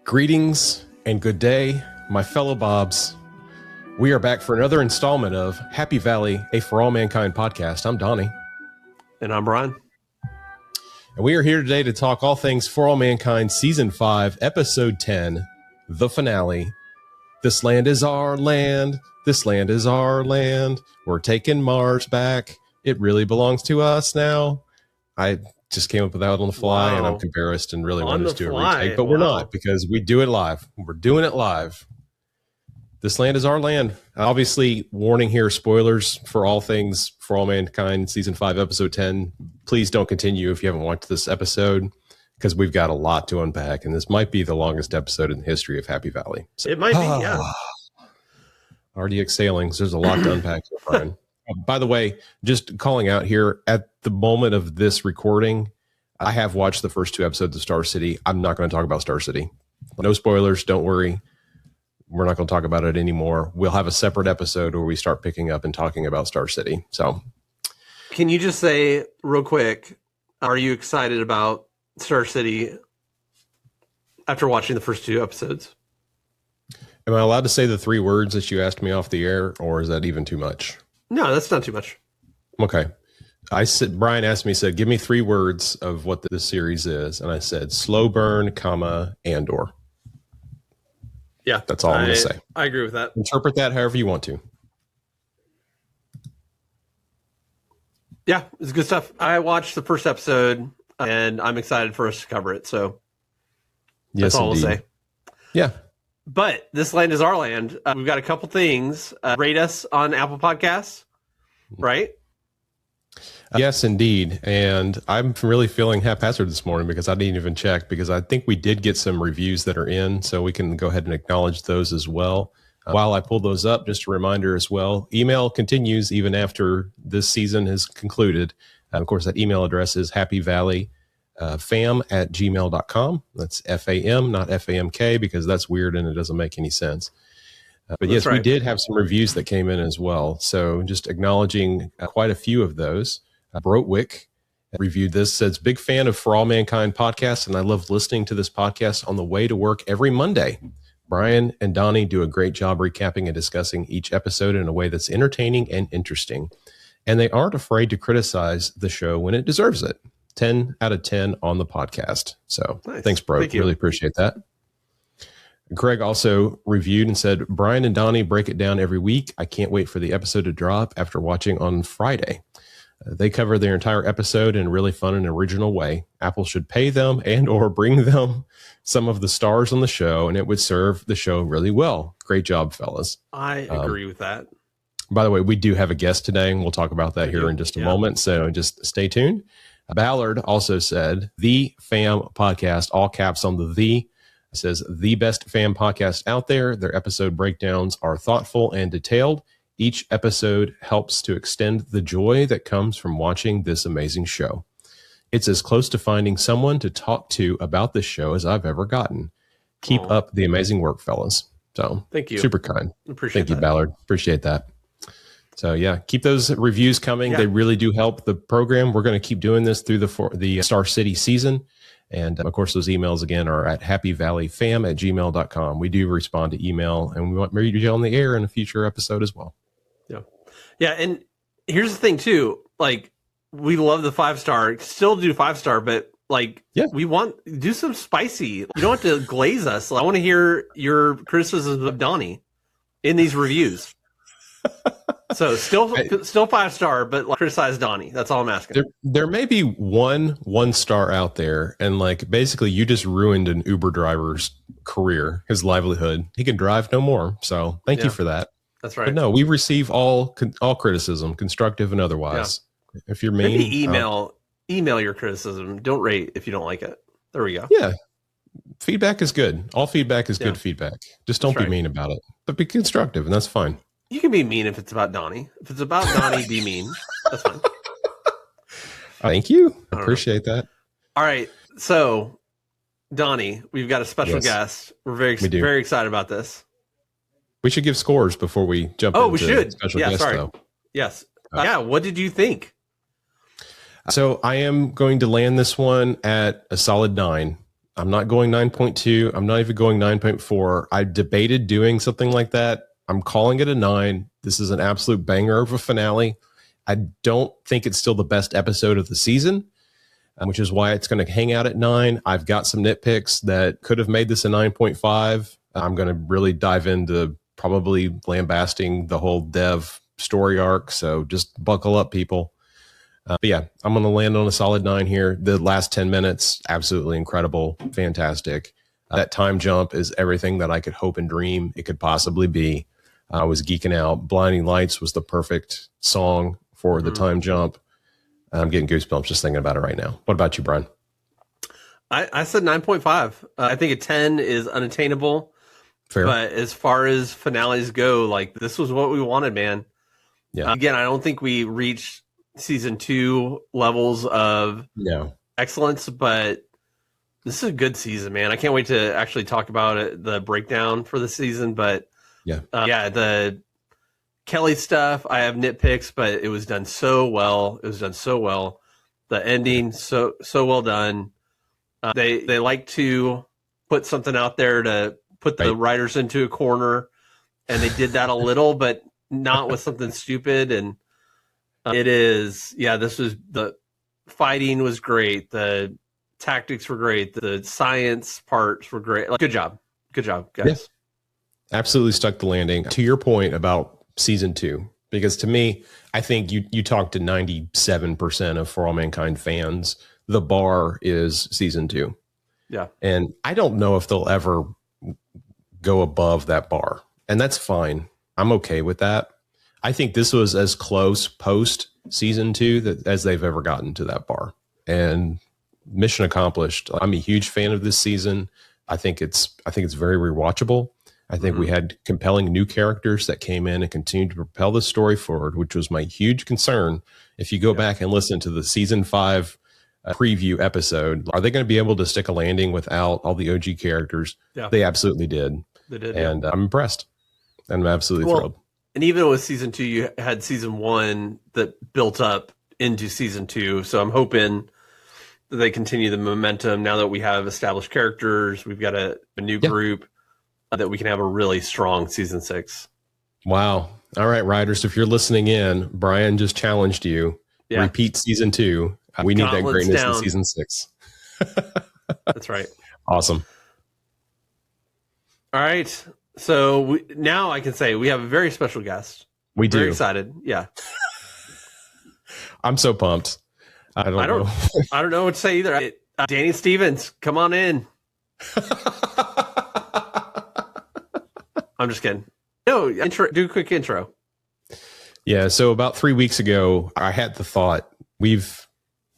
Greetings and good day, my fellow Bobs. We are back for another installment of Happy Valley, a For All Mankind podcast. I'm Donnie. And I'm Brian. And we are here today to talk all things For All Mankind, Season 5, Episode 10, the finale. This land is our land. This land is our land. We're taking Mars back. It really belongs to us now. I just came up with that on the fly, and I'm embarrassed and really wanted to do a retake, but we're not, because we do it live. We're doing it live. This land is our land. Obviously, warning here, spoilers for all things For All Mankind, Season 5, Episode 10. Please don't continue if you haven't watched this episode, because we've got a lot to unpack, and this might be the longest episode in the history of Happy Valley. So, it might be, yeah. Already exhaling, so there's a lot to unpack here, Brian. By the way, just calling out here, at the moment of this recording, I have watched the first 2 episodes of Star City. I'm not going to talk about Star City. No spoilers, don't worry. We're not going to talk about it anymore. We'll have a separate episode where we start picking up and talking about Star City. So, can you just say real quick, are you excited about Star City after watching the first 2 episodes? Am I allowed to say the 3 words that you asked me off the air, or is that even too much? No, that's not too much. Okay. Brian asked me, said, give me 3 words of what this series is. And I said, slow burn, comma, Andor. Yeah. That's all I'm going to say. I agree with that. Interpret that however you want to. Yeah, it's good stuff. I watched the first episode, and I'm excited for us to cover it. So that's all we'll say. Yeah. But this land is our land. We've got a couple things. Rate us on Apple Podcasts, right? Yes, indeed. And I'm really feeling haphazard this morning because I didn't even check, because I think we did get some reviews that are in, so we can go ahead and acknowledge those as well. While I pull those up, just a reminder as well, email continues even after this season has concluded. Of course, that email address is happyvalleyfam@gmail.com. That's FAM, not FAMK, because that's weird and it doesn't make any sense. But yes, right. We did have some reviews that came in as well. So just acknowledging quite a few of those. Brotwick reviewed this, says, big fan of For All Mankind podcast, and I love listening to this podcast on the way to work every Monday. Brian and Donnie do a great job recapping and discussing each episode in a way that's entertaining and interesting. And they aren't afraid to criticize the show when it deserves it. 10 out of 10 on the podcast. So nice. Thanks, bro. Really appreciate that. Greg also reviewed and said, Brian and Donnie break it down every week. I can't wait for the episode to drop after watching on Friday. They cover their entire episode in a really fun and original way. Apple should pay them and or bring them some of the stars on the show, and it would serve the show really well. Great job, fellas. I agree with that. By the way, we do have a guest today, and we'll talk about that here in just a moment. So just stay tuned. Ballard also said, the FAM podcast, all caps on the, says the best FAM podcast out there. Their episode breakdowns are thoughtful and detailed. Each episode helps to extend the joy that comes from watching this amazing show. It's as close to finding someone to talk to about this show as I've ever gotten. Keep up the amazing work, fellas. So thank you. Super kind. Appreciate Thank you, Ballard. Appreciate that. So yeah, keep those reviews coming. Yeah. They really do help the program. We're going to keep doing this through the Star City season. And of course, those emails again are at happyvalleyfam@gmail.com. We do respond to email, and we want maybe to get on the air in a future episode as well. Yeah. Yeah. And here's the thing too, like, we love the 5-star, still do 5-star, but like, we do some spicy. You don't have to glaze us. I want to hear your criticisms of Donnie in these reviews. So still 5-star, but like, criticize Donnie. That's all I'm asking. There may be one star out there, and like basically you just ruined an Uber driver's career, his livelihood. He can drive no more. So thank you for that. That's right. But no, we receive all criticism, constructive and otherwise. Yeah. If you're mean, maybe email your criticism. Don't rate if you don't like it. There we go. Yeah. Feedback is good. All feedback is good feedback. Just don't be mean about it, but be constructive, and that's fine. You can be mean if it's about Donnie. If it's about Donnie, be mean. That's fine. Thank you. I appreciate that. All right. So, Donnie, we've got a special guest. We're very excited about this. We should give scores before we jump into special guest, though. Yes. What did you think? So I am going to land this one at a solid 9. I'm not going 9.2. I'm not even going 9.4. I debated doing something like that. I'm calling it a 9. This is an absolute banger of a finale. I don't think it's still the best episode of the season, which is why it's going to hang out at 9. I've got some nitpicks that could have made this a 9.5. I'm going to really dive into probably lambasting the whole Dev story arc. So just buckle up, people. But yeah, I'm going to land on a solid 9 here. The last 10 minutes, absolutely incredible, fantastic. That time jump is everything that I could hope and dream it could possibly be. I was geeking out. Blinding Lights was the perfect song for the time jump. I'm getting goosebumps just thinking about it right now. What about you, Brian? I said 9.5. I think a 10 is unattainable. Fair. But as far as finales go, like, this was what we wanted, man. Yeah. Again, I don't think we reached season 2 levels of excellence, but this is a good season, man. I can't wait to actually talk about it, the breakdown for the season. But the Kelly stuff, I have nitpicks, but it was done so well. The ending, so well done. They like to put something out there to put the writers into a corner, and they did that a little, but not with something stupid. And the fighting was great. The tactics were great. The science parts were great. Like, good job, guys. Yeah. Absolutely stuck the landing. To your point about season 2, because to me, I think you talked to 97% of For All Mankind fans. The bar is season 2. Yeah. And I don't know if they'll ever go above that bar. And that's fine. I'm okay with that. I think this was as close post season 2 as they've ever gotten to that bar. And mission accomplished. I'm a huge fan of this season. I think it's very rewatchable. I think we had compelling new characters that came in and continued to propel the story forward, which was my huge concern. If you go back and listen to the season 5 preview episode, are they going to be able to stick a landing without all the OG characters? Yeah. They absolutely did. They did. And I'm impressed. I'm absolutely thrilled. And even with season 2, you had season 1 that built up into season 2. So I'm hoping that they continue the momentum now that we have established characters. We've got a new group that we can have a really strong season 6. Wow. All right, writers, if you're listening in, Brian just challenged you. Yeah. Repeat season 2. We need that greatness in season 6. That's right. Awesome. All right. So now I can say we have a very special guest. We do. Very excited. Yeah. I'm so pumped. I don't know. I don't know what to say either. Danny Stevens, come on in. I'm just kidding. No, do a quick intro. Yeah. So about 3 weeks ago, I had the thought,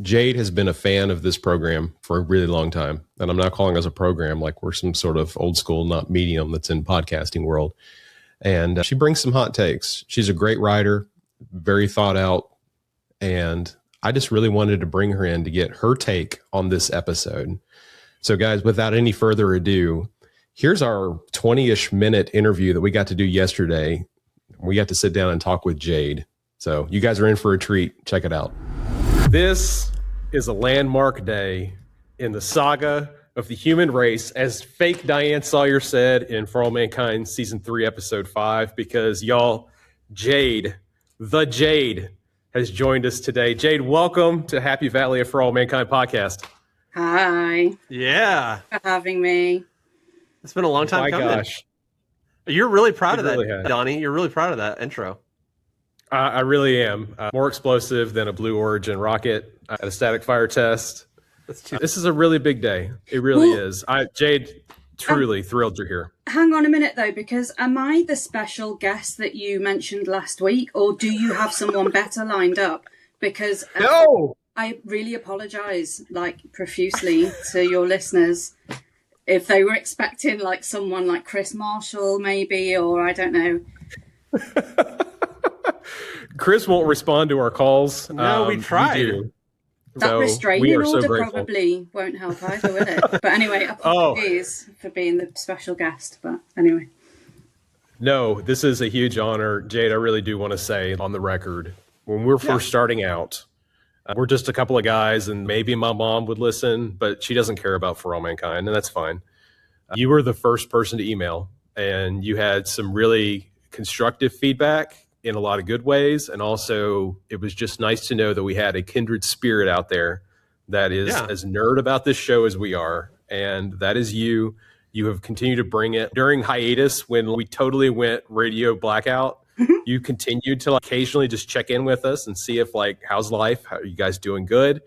Jade has been a fan of this program for a really long time. And I'm not calling us a program like we're some sort of old school, not medium that's in podcasting world. And she brings some hot takes. She's a great writer, very thought out. And I just really wanted to bring her in to get her take on this episode. So guys, without any further ado, here's our 20-ish minute interview that we got to do yesterday. We got to sit down and talk with Jade. So you guys are in for a treat. Check it out. This is a landmark day in the saga of the human race, as fake Diane Sawyer said in For All Mankind season 3, episode 5, because y'all, Jade, the Jade, has joined us today. Jade, welcome to Happy Valley of For All Mankind podcast. Hi. Yeah. For having me. It's been a long time coming. Gosh. You're really proud of that, Donnie. You're really proud of that intro. I really am. More explosive than a Blue Origin rocket at a static fire test. This is a really big day. It really is. Jade, truly thrilled you're here. Hang on a minute, though, because am I the special guest that you mentioned last week, or do you have someone better lined up? Because no! I really apologize, profusely to your listeners if they were expecting, someone like Chris Marshall, maybe, or I don't know. Chris won't respond to our calls. No, we tried. That restraining order probably won't help either, will it? But anyway, apologies for being the special guest. But anyway. No, this is a huge honor. Jade, I really do want to say on the record, when we're first starting out, We're just a couple of guys, and maybe my mom would listen, but she doesn't care about For All Mankind, and that's fine. You were the first person to email, and you had some really constructive feedback in a lot of good ways. And also, it was just nice to know that we had a kindred spirit out there that is as nerd about this show as we are. And that is you. You have continued to bring it during hiatus when we totally went radio blackout. You continued to occasionally just check in with us and see if how's life? How are you guys doing good?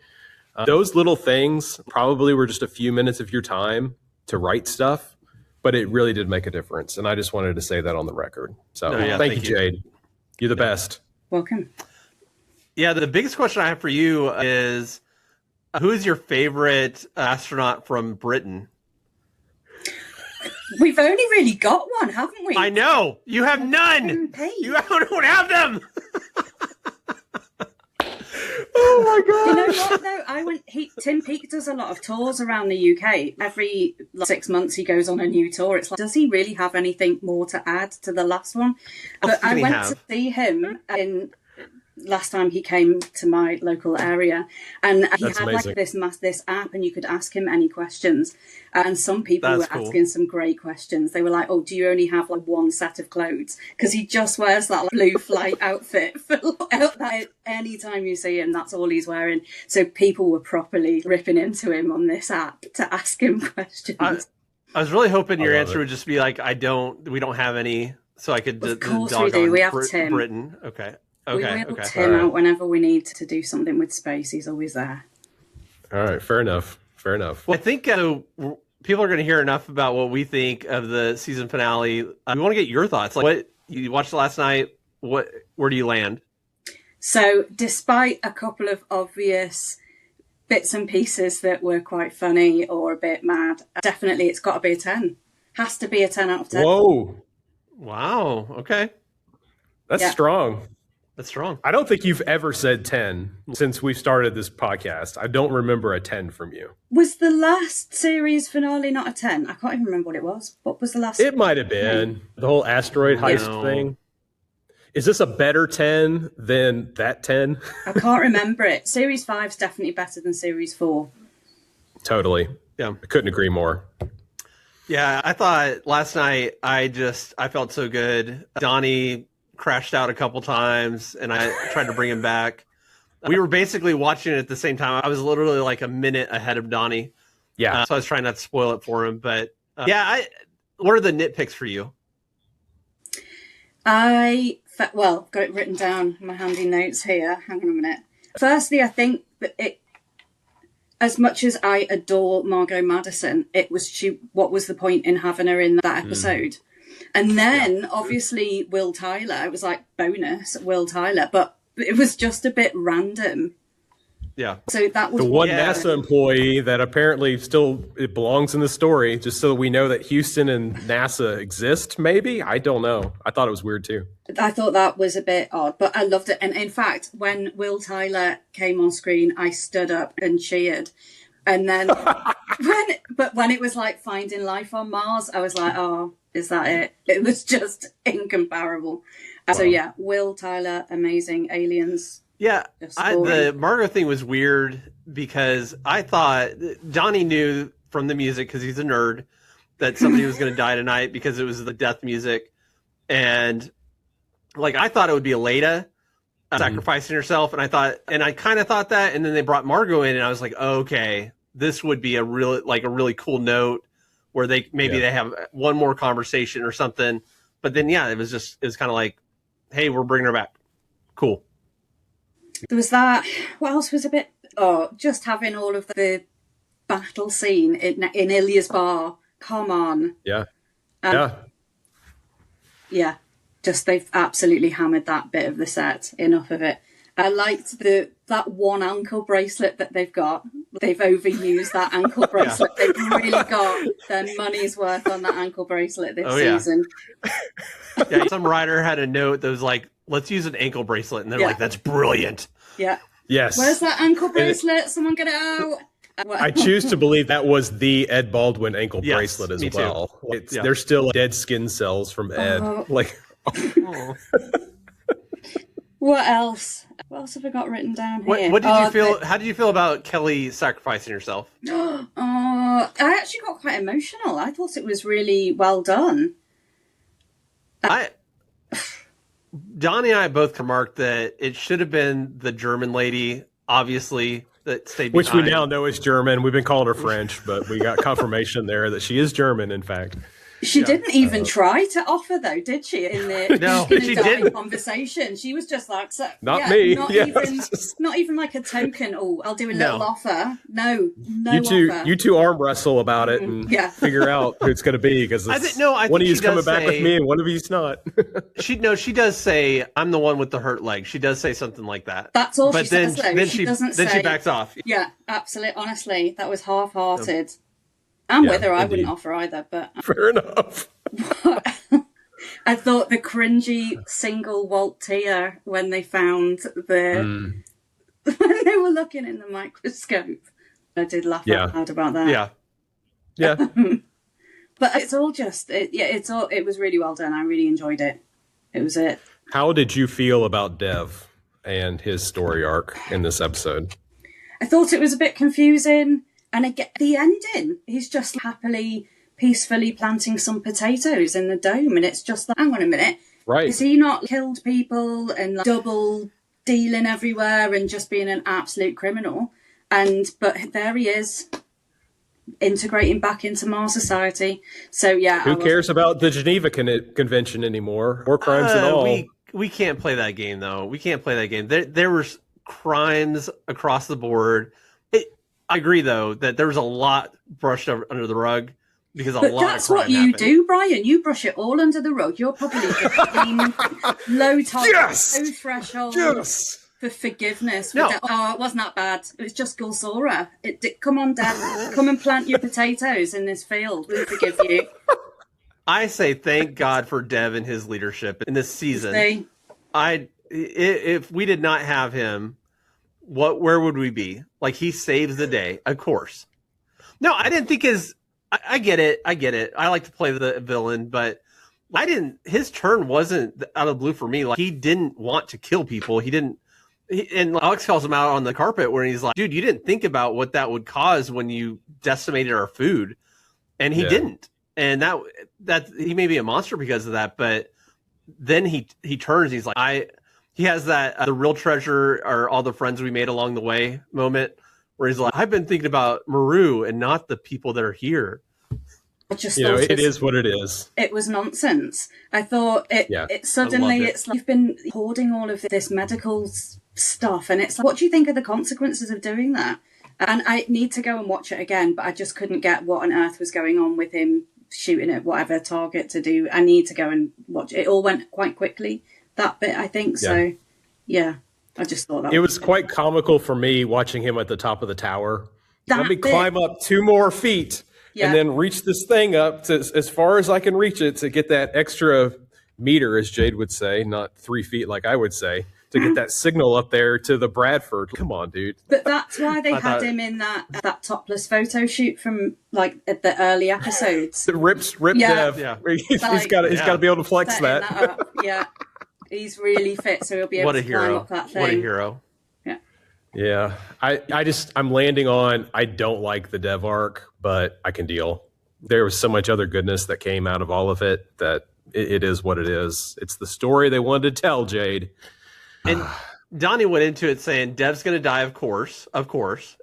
Those little things probably were just a few minutes of your time to write stuff, but it really did make a difference. And I just wanted to say that on the record. So thank you, Jade. You're the best. Welcome. Yeah, the biggest question I have for you is, who is your favorite astronaut from Britain? We've only really got one, haven't we? I know. You have none. You don't have them. Oh my God. You know what though? Tim Peake does a lot of tours around the UK. Every 6 months he goes on a new tour. It's like, does he really have anything more to add to the last one? But I went to see him last time he came to my local area, and he had amazing. This app, and you could ask him any questions, and some people were asking some great questions. They were like, oh, do you only have one set of clothes? Because he just wears that blue flight outfit anytime you see him, that's all he's wearing. So people were properly ripping into him on this app to ask him questions. I was really hoping your answer would just be like, we don't have any, so I could of course we do. We have Tim. Britain. Okay. We will Tim out whenever we need to do something with space. He's always there. All right, fair enough. Well, I think people are going to hear enough about what we think of the season finale. We want to get your thoughts. What you watched last night? Where do you land? So, despite a couple of obvious bits and pieces that were quite funny or a bit mad, definitely it's got to be a 10. Has to be a 10 out of 10. Whoa! Wow. Okay. That's strong. That's strong. I don't think you've ever said 10 since we started this podcast. I don't remember a 10 from you. Was the last series finale not a 10? I can't even remember what it was. What was the last? It might have been the whole asteroid heist thing. Is this a better 10 than that 10? I can't remember it. Series 5 is definitely better than Series 4. Totally. Yeah. I couldn't agree more. Yeah, I thought last night I felt so good. Donnie crashed out a couple times, and I tried to bring him back. We were basically watching it at the same time. I was literally like a minute ahead of Donnie. Yeah. So I was trying not to spoil it for him. But what are the nitpicks for you? Got it written down in my handy notes here. Hang on a minute. Firstly, I think that as much as I adore Margot Madison, what was the point in having her in that episode? And then, obviously, Will Tyler, it was like bonus, Will Tyler, but it was just a bit random. Yeah. So that was the one NASA employee that apparently it belongs in the story, just so we know that Houston and NASA exist, maybe? I don't know. I thought it was weird, too. I thought that was a bit odd, but I loved it. And in fact, when Will Tyler came on screen, I stood up and cheered. And then when it was like Finding Life on Mars, I was like, oh, is that it? It was just incomparable. Wow. So Will Tyler, amazing. Aliens. Yeah, the Margot thing was weird because I thought Johnny knew from the music, because he's a nerd, that somebody was going to die tonight because it was the death music. And I thought it would be Aleda sacrificing herself. And I kind of thought that. And then they brought Margot in, and I was like, oh, okay, this would be a really cool note where they have one more conversation or something. But then, it was kind of like, hey, we're bringing her back. Cool. There was that. What else was a bit? Oh, just having all of the battle scene in Ilya's bar. Come on. Yeah. Yeah. Just they've absolutely hammered that bit of the set. Enough of it. I liked that one ankle bracelet that they've got. They've overused that ankle bracelet. Yeah. They've really got their money's worth on that ankle bracelet this season. Yeah, some writer had a note that was like, let's use an ankle bracelet. And they're like, that's brilliant. Yeah. Yes. Where's that ankle bracelet? Someone get it out. I choose to believe that was the Ed Baldwin ankle bracelet as well. There's still dead skin cells from Ed. What else? What else have I got written down here? What did you feel? How did you feel about Kelly sacrificing herself? I actually got quite emotional. I thought it was really well done. Donnie and I both remarked that it should have been the German lady, obviously, that stayed behind. Which we now know is German. We've been calling her French, but we got confirmation there that she is German, in fact. She didn't even try to offer, though, did she? In the no, she didn't. Conversation, she was just like, me. Not even like a token. Oh, I'll do a little offer. No, you two arm wrestle about it and figure out who it's going to be because one of you's coming back with me and one of you's not. She does say, "I'm the one with the hurt leg." She does say something like that. That's all she says. Though. She backs off. Yeah, absolutely. Honestly, that was half-hearted. I'm with her. I wouldn't offer either, but fair enough. I thought the cringy single Walt tear when they found when they were looking in the microscope. I did laugh out loud about that. Yeah. But it's all just it was really well done. I really enjoyed it. It was it. How did you feel about Dev and his story arc in this episode? I thought it was a bit confusing. And again, the ending, he's just happily, peacefully planting some potatoes in the dome. And it's just like, hang on a minute. Right. Has he not killed people and like, double dealing everywhere and just being an absolute criminal? But there he is, integrating back into Mars society. So, yeah. Who cares about the Geneva Convention anymore? War crimes and all. We can't play that game, though. We can't play that game. There were crimes across the board. I agree, though, that there was a lot brushed under the rug because that's what you do, Brian. You brush it all under the rug. You're probably low tolerance, low threshold for forgiveness. No. It wasn't that bad. It was just Gulsora. Come on, Dad. Come and plant your potatoes in this field. We'll forgive you. I say thank God for Dev and his leadership in this season. If we did not have him, where would we be? Like, he saves the day, of course. No, I didn't think I get it. I like to play the villain, but his turn wasn't out of the blue for me. Like, he didn't want to kill people. And Alex calls him out on the carpet where he's like, dude, you didn't think about what that would cause when you decimated our food. And he didn't. And that he may be a monster because of that, but then he turns, he's like, he has that the real treasure are all the friends we made along the way moment where he's like, I've been thinking about Maru and not the people that are here. It is what it is. It was nonsense. I thought it suddenly it's like you've been hoarding all of this medical stuff, and it's like, what do you think are the consequences of doing that? And I need to go and watch it again, but I just couldn't get what on earth was going on with him shooting at whatever target to do. I need to go and watch it. It all went quite quickly. That bit, I think. So, I just thought that it was quite comical for me watching him at the top of the tower. Let me climb up 2 more feet and then reach this thing up to as far as I can reach it to get that extra meter, as Jade would say, not 3 feet like I would say, to get that signal up there to the Bradford. Come on, dude. But that's why they had him in that topless photo shoot from like at the early episodes. The ripped Dev. Yeah. He's got to be able to flex that. He's really fit, so he'll be able to climb up that thing. What a hero. Yeah. I'm landing on, I don't like the Dev arc, but I can deal. There was so much other goodness that came out of all of it that it is what it is. It's the story they wanted to tell, Jade. And Donnie went into it saying Dev's going to die, of course.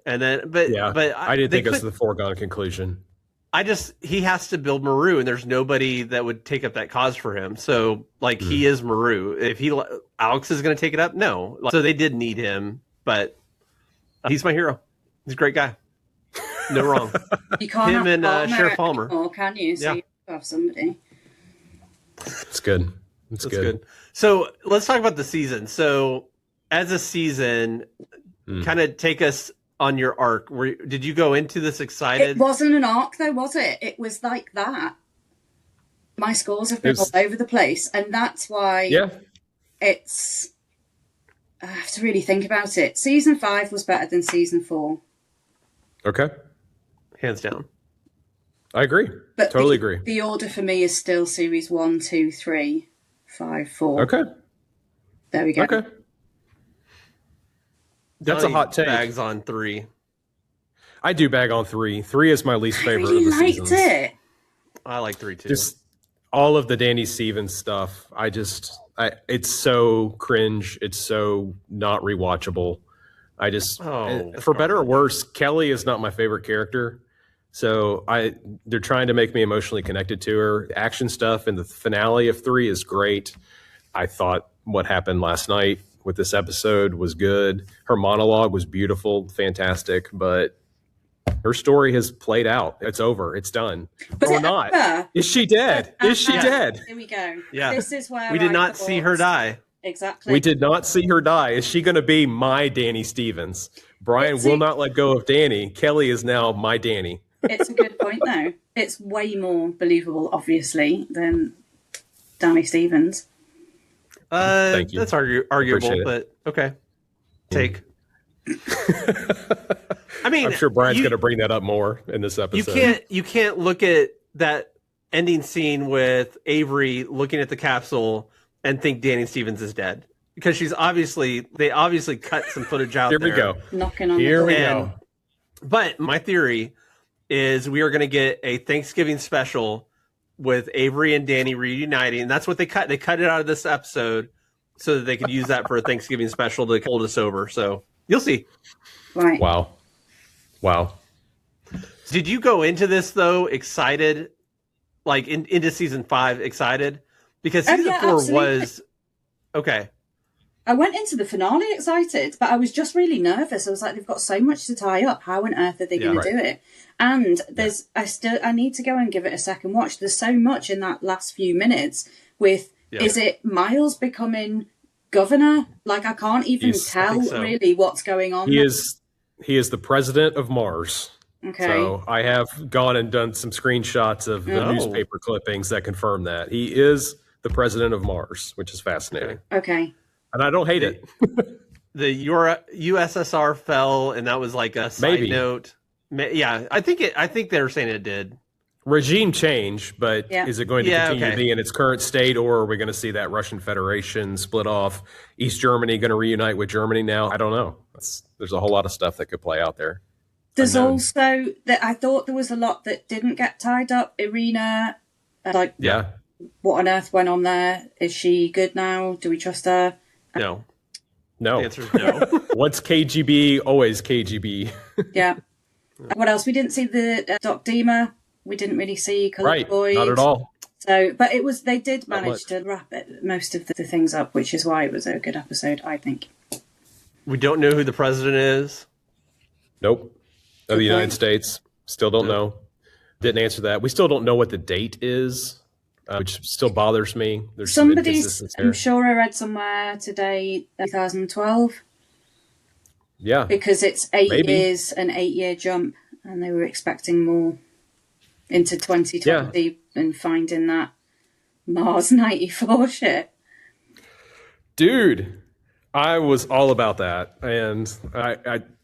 And then, but I didn't think it was the foregone conclusion. He has to build Maru, and there's nobody that would take up that cause for him. So, he is Maru. If Alex is going to take it up, no. So they did need him, but he's my hero. He's a great guy. No wrong. You can't him and Sheriff Palmer. Or can you? So you have somebody. It's good. It's good. So let's talk about the season. So as a season, kind of take us on your arc. Did you go into this excited? It wasn't an arc though, was it? It was like that. My scores have been all over the place, and that's why it's... I have to really think about it. Season 5 was better than season 4. Okay. Hands down. I agree. But totally agree. The order for me is still series 1, 2, 3, 5, 4. Okay. There we go. Okay. That's a hot take. Bags on 3. I do bag on 3. 3 is my least favorite I really of the liked seasons. it. I like 3 too. Just all of the Danny Stevens stuff. It's so cringe. It's so not rewatchable. For better or worse, Kelly is not my favorite character. So they're trying to make me emotionally connected to her. The action stuff in the finale of 3 is great. I thought what happened last night with this episode was good. Her monologue was beautiful, fantastic, but her story has played out. It's over. It's done. Or not. Over? Is she dead? Is she dead? Here we go. Yeah. This is where we did not see her die. Exactly. We did not see her die. Is she going to be my Danny Stevens? Brian will not let go of Danny. Kelly is now my Danny. It's a good point, though. It's way more believable, obviously, than Danny Stevens. Thank you. That's arguable, but okay. Take. I mean, I'm sure Brian's going to bring that up more in this episode. You can't look at that ending scene with Avery looking at the capsule and think Danny Stevens is dead, because they obviously cut some footage out there. Here we go. Knocking on Here the we door. go. But my theory is we are going to get a Thanksgiving special with Avery and Danny reuniting. That's what they cut. They cut it out of this episode so that they could use that for a Thanksgiving special to hold us over. So you'll see. Right. Wow. Did you go into this though excited, like into season 5 excited? Because season 4 was okay. I went into the finale excited, but I was just really nervous. I was like, they've got so much to tie up. How on earth are they going to do it? And I need to go and give it a second watch. There's so much in that last few minutes with, is it Miles becoming governor? Like, I can't even tell really what's going on. He is the president of Mars. Okay. So I have gone and done some screenshots of the newspaper clippings that confirm that. He is the president of Mars, which is fascinating. Okay. And I don't hate it. The USSR fell, and that was like a side note. Yeah, I think they were saying it did. Regime change, but is it going to continue to be in its current state, or are we going to see that Russian Federation split off? East Germany going to reunite with Germany now? I don't know. There's a whole lot of stuff that could play out there. There's also that I thought there was a lot that didn't get tied up. Irina, what on earth went on there? Is she good now? Do we trust her? No. The answer is no. What's KGB? Always KGB. Yeah. What else? We didn't see the Doc Dima. We didn't really see Colored Boyd. Not at all. So, but they did manage to wrap most of the things up, which is why it was a good episode, I think. We don't know who the president is. Nope. Of the United States. Still don't know. Didn't answer that. We still don't know what the date is, which still bothers me. There's I'm sure I read somewhere today, 2012. Yeah. Because it's 8 years, an 8-year jump, and they were expecting more into 2020 and finding that Mars 94 shit. Dude, I was all about that. And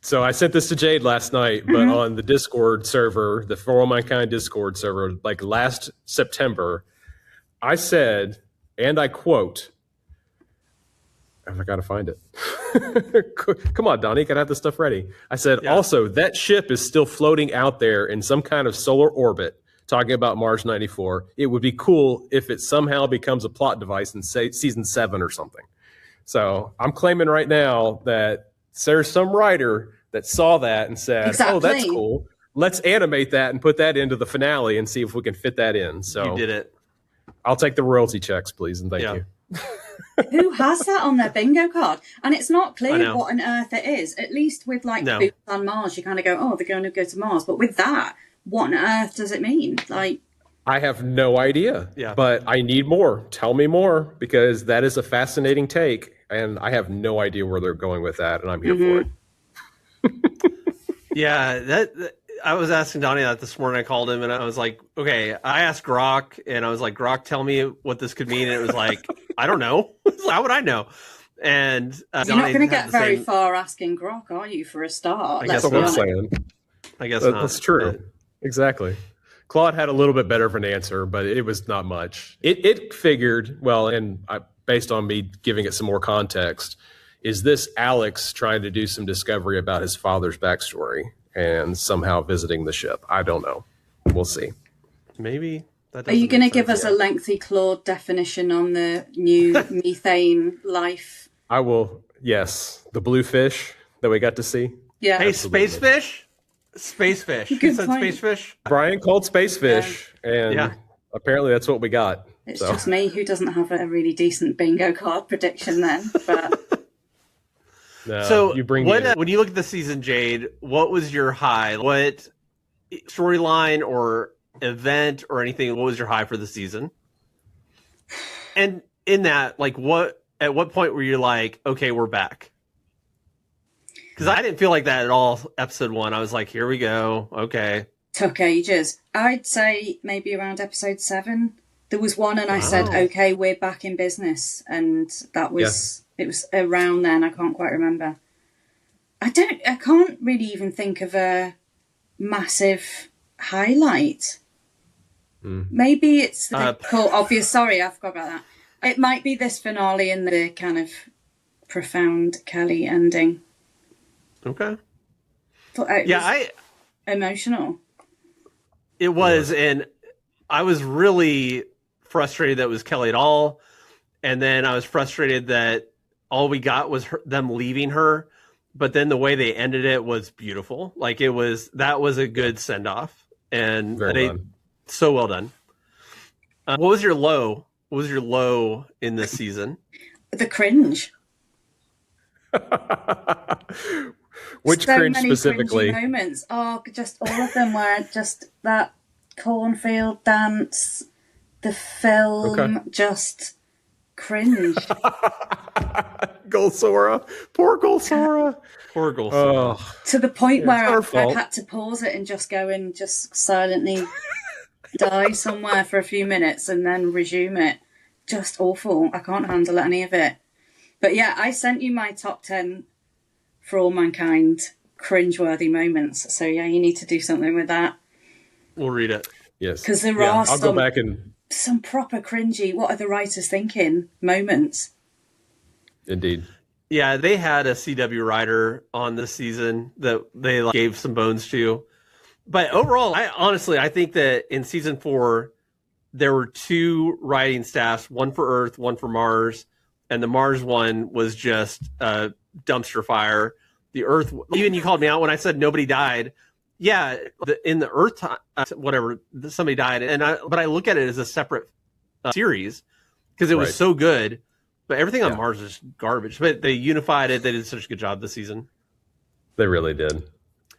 so I sent this to Jade last night, but on the Discord server, the For All Mankind Discord server, like last September, I said, and I quote, I got to find it. Come on, Donnie, got to have this stuff ready. I said, also, that ship is still floating out there in some kind of solar orbit, talking about Mars 94. It would be cool if it somehow becomes a plot device in season 7 or something. So I'm claiming right now that there's some writer that saw that and said, oh, that's cool. Let's animate that and put that into the finale and see if we can fit that in. So you did it. I'll take the royalty checks, please, and thank you. Who has that on their bingo card? And it's not clear what on earth it is. At least with boots on Mars, you kind of go, oh, they're going to go to Mars. But with that, what on earth does it mean? Like, I have no idea. Yeah. But I need more. Tell me more, because that is a fascinating take, and I have no idea where they're going with that, and I'm here for it. That I was asking Donnie that this morning. I called him and I was like, okay, I asked Grok and I was like, Grok, tell me what this could mean. And it was like, I don't know. How would I know? And you're not going to get very far asking Grok, are you, for a start? That's what I'm saying. I guess not. That's true. But... Exactly. Claude had a little bit better of an answer, but it was not much. It figured, well, and based on me giving it some more context, is this Alex trying to do some discovery about his father's backstory and somehow visiting the ship? I don't know. We'll see. Maybe. Are you going to give us a lengthy Claude definition on the new methane life? I will. Yes. The blue fish that we got to see. Yeah. Hey, space fish? Space fish. You said space fish? Brian called space fish. And apparently that's what we got. It's just me who doesn't have a really decent bingo card prediction then. But no, so when you look at the season, Jade, what was your high? What storyline or event or anything, what was your high for the season? And in that, like, at what point were you like, okay, we're back? Because I didn't feel like that at all. Episode 1, I was like, here we go. Okay. Took ages. I'd say maybe around episode 7. There was one and I said, okay, we're back in business. And that was, it was around then. I can't quite remember. I can't really even think of a massive highlight. Maybe it's the obvious. Sorry, I forgot about that. It might be this finale and the kind of profound Kelly ending. Okay. Emotional. It was, and I was really frustrated that it was Kelly at all, and then I was frustrated that all we got was them leaving her. But then the way they ended it was beautiful. Like that was a good send off, and so well done. What was your low? What was your low in this season? The cringe. Which so cringe many specifically? Moments. Oh, just all of them were just that cornfield dance, the film, just cringe. Golsora. Poor Golsora. Poor Golsora. To the point where I had to pause it and just go and just silently die somewhere for a few minutes and then resume it. Just awful. I can't handle any of it. But yeah, I sent you my top 10 for all mankind cringeworthy moments. So yeah, you need to do something with that. We'll read it. Yes. Because there are I'll go back and some proper cringy, what are the writers thinking moments. Indeed. Yeah, they had a CW writer on this season that they gave some bones to. But overall, I think that in season 4, there were 2 writing staffs, one for Earth, one for Mars. And the Mars one was just a dumpster fire. The Earth, even you called me out when I said nobody died. Yeah, in the Earth time, whatever, somebody died. But I look at it as a separate series because it was so good. But everything on Mars is garbage. But they unified it. They did such a good job this season. They really did.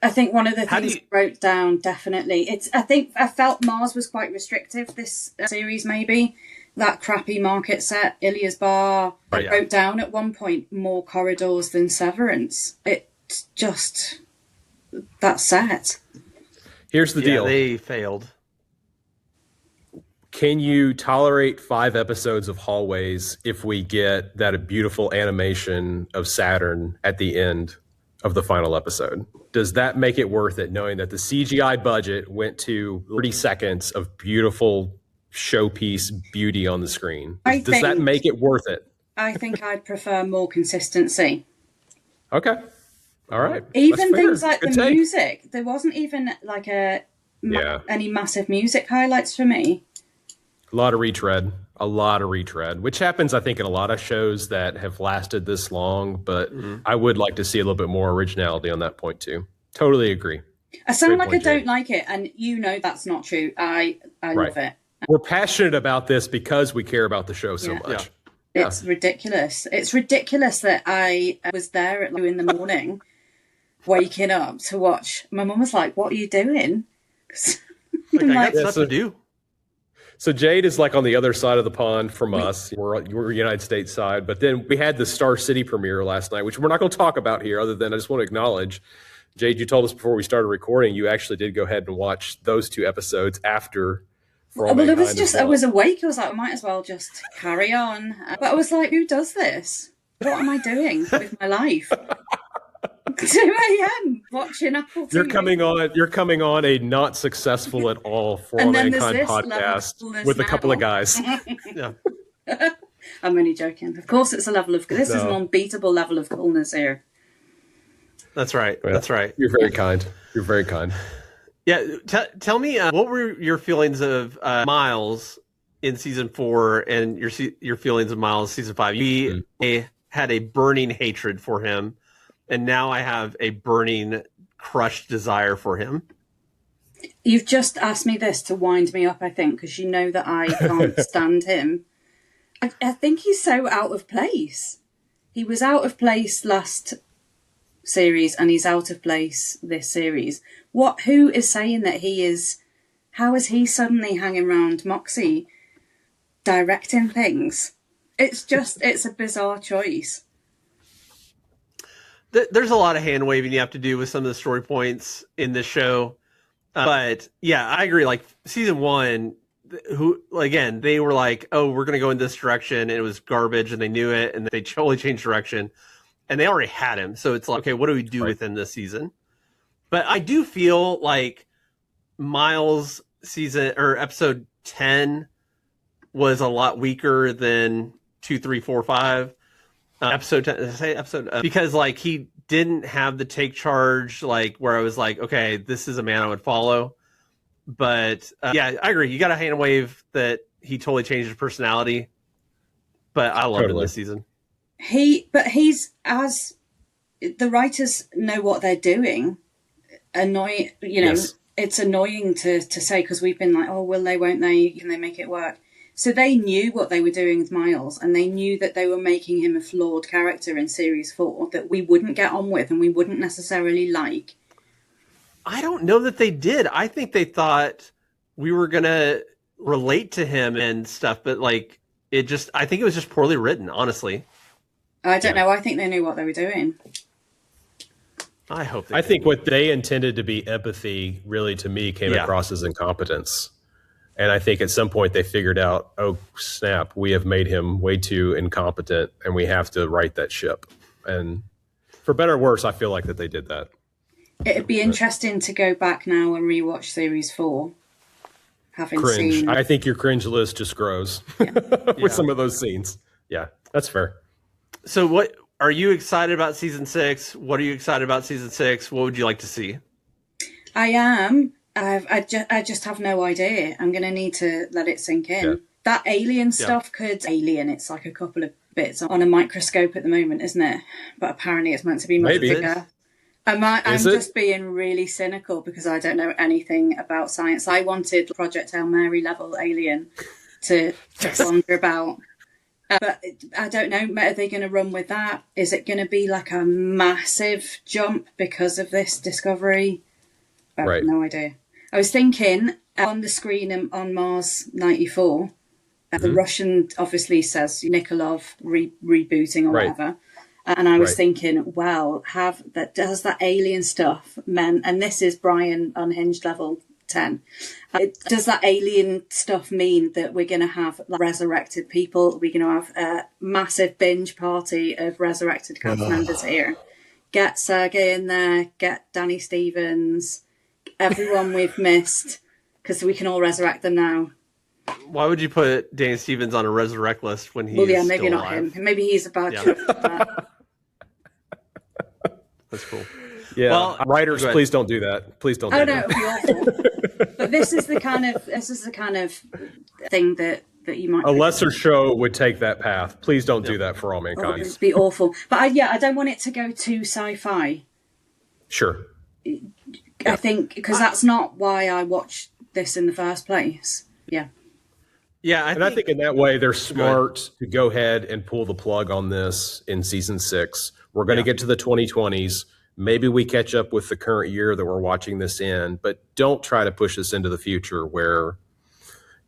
I think one of the things I wrote down, definitely, I felt Mars was quite restrictive this series, maybe. That crappy market set, Ilya's Bar. I wrote down at one point more corridors than Severance. It's just that set. Here's the deal. They failed. Can you tolerate 5 episodes of hallways if we get that beautiful animation of Saturn at the end of the final episode? Does that make it worth it, knowing that the CGI budget went to 30 seconds of beautiful showpiece beauty on the screen? Does that make it worth it? I think I'd prefer more consistency. Okay. All right. Even things like the music. There wasn't even like any massive music highlights for me. A lot of retread, which happens, I think, in a lot of shows that have lasted this long. But I would like to see a little bit more originality on that point, too. Totally agree. I sound like I don't like it, and you know that's not true. I love it. We're passionate about this because we care about the show so much. Yeah. It's ridiculous. It's ridiculous that I was there at 2 in the morning, waking up to watch. My mum was like, "What are you doing?" I got stuff to do. So Jade is like on the other side of the pond from us. We're United States side. But then we had the Star City premiere last night, which we're not going to talk about here other than I just want to acknowledge, Jade, you told us before we started recording, you actually did go ahead and watch those 2 episodes after. Well, it was just, I was awake. I was like, I might as well just carry on. But I was like, who does this? What am I doing with my life? 2 a.m. watching Apple TV. You're coming on a not successful at all For All Mankind podcast with a couple of guys. Yeah. I'm only joking. Of course, it's a level of this is an unbeatable level of coolness here. That's right. Well, that's right. You're very kind. You're very kind. Yeah. Tell me, what were your feelings of Miles in season 4 and your feelings of Miles season 5? We had a burning hatred for him, and now I have a burning, crushed desire for him. You've just asked me this to wind me up, I think, because you know that I can't stand him. I think he's so out of place. He was out of place last series, and he's out of place this series. Who is saying that he is? How is he suddenly hanging around Moxie, directing things? It's a bizarre choice. There's a lot of hand waving you have to do with some of the story points in this show. But yeah, I agree. Like season 1, they were like, oh, we're going to go in this direction. And it was garbage and they knew it and they totally changed direction and they already had him. So it's like, okay, what do we do within this season? But I do feel like Miles episode 10 was a lot weaker than 2, 3, 4, 5. Episode 10, because like he didn't have the take charge, like where I was like, okay, this is a man I would follow. But yeah, I agree. You got a hand wave that he totally changed his personality. But I loved it this season. He's as the writers know what they're doing. It's annoying to say because we've been like, oh, will they, won't they? Can they make it work? So they knew what they were doing with Miles, and they knew that they were making him a flawed character in series 4 that we wouldn't get on with and we wouldn't necessarily like. I don't know that they did. I think they thought we were going to relate to him and stuff, but like I think it was just poorly written, honestly. I don't know. I think they knew what they were doing. I think what they intended to be empathy really to me came across as incompetence. And I think at some point they figured out, oh, snap, we have made him way too incompetent and we have to right that ship. And for better or worse, I feel like that they did that. It'd be interesting to go back now and rewatch series 4. Having cringe. seen... I think your cringe list just grows with some of those scenes. Yeah, that's fair. So what are you excited about season 6? What are you excited about season 6? What would you like to see? I am. I just have no idea. I'm going to need to let it sink in. Yeah. That alien stuff it's like a couple of bits on a microscope at the moment, isn't it? But apparently it's meant to be much bigger. I'm just being really cynical because I don't know anything about science. I wanted Project Hail Mary level alien to wander about. But I don't know, are they going to run with that? Is it going to be like a massive jump because of this discovery? I have no idea. I was thinking on the screen on Mars 94, the Russian obviously says Nikolov rebooting or whatever. And I was thinking, well, does that alien stuff meant, and this is Brian Unhinged level 10, does that alien stuff mean that we're going to have resurrected people? We're going to have a massive binge party of resurrected cast members here. Get Sergey in there, get Danny Stevens, everyone we've missed, because we can all resurrect them now. Why would you put Danny Stevens on a resurrect list when he's maybe still not alive? him. Maybe he's a bad choice. That's cool. Yeah, well, writers, please don't do that. Please don't. Oh no, it'd be awful. But this is the kind of thing that you might. A lesser show would take that path. Please don't do that for all mankind. It'd be awful. But I don't want it to go too sci-fi. Sure. I think because that's not why I watched this in the first place. Yeah. Yeah, I think in that way they're smart to go ahead and pull the plug on this in season 6. We're going to get to the 2020s. Maybe we catch up with the current year that we're watching this in, but don't try to push us into the future where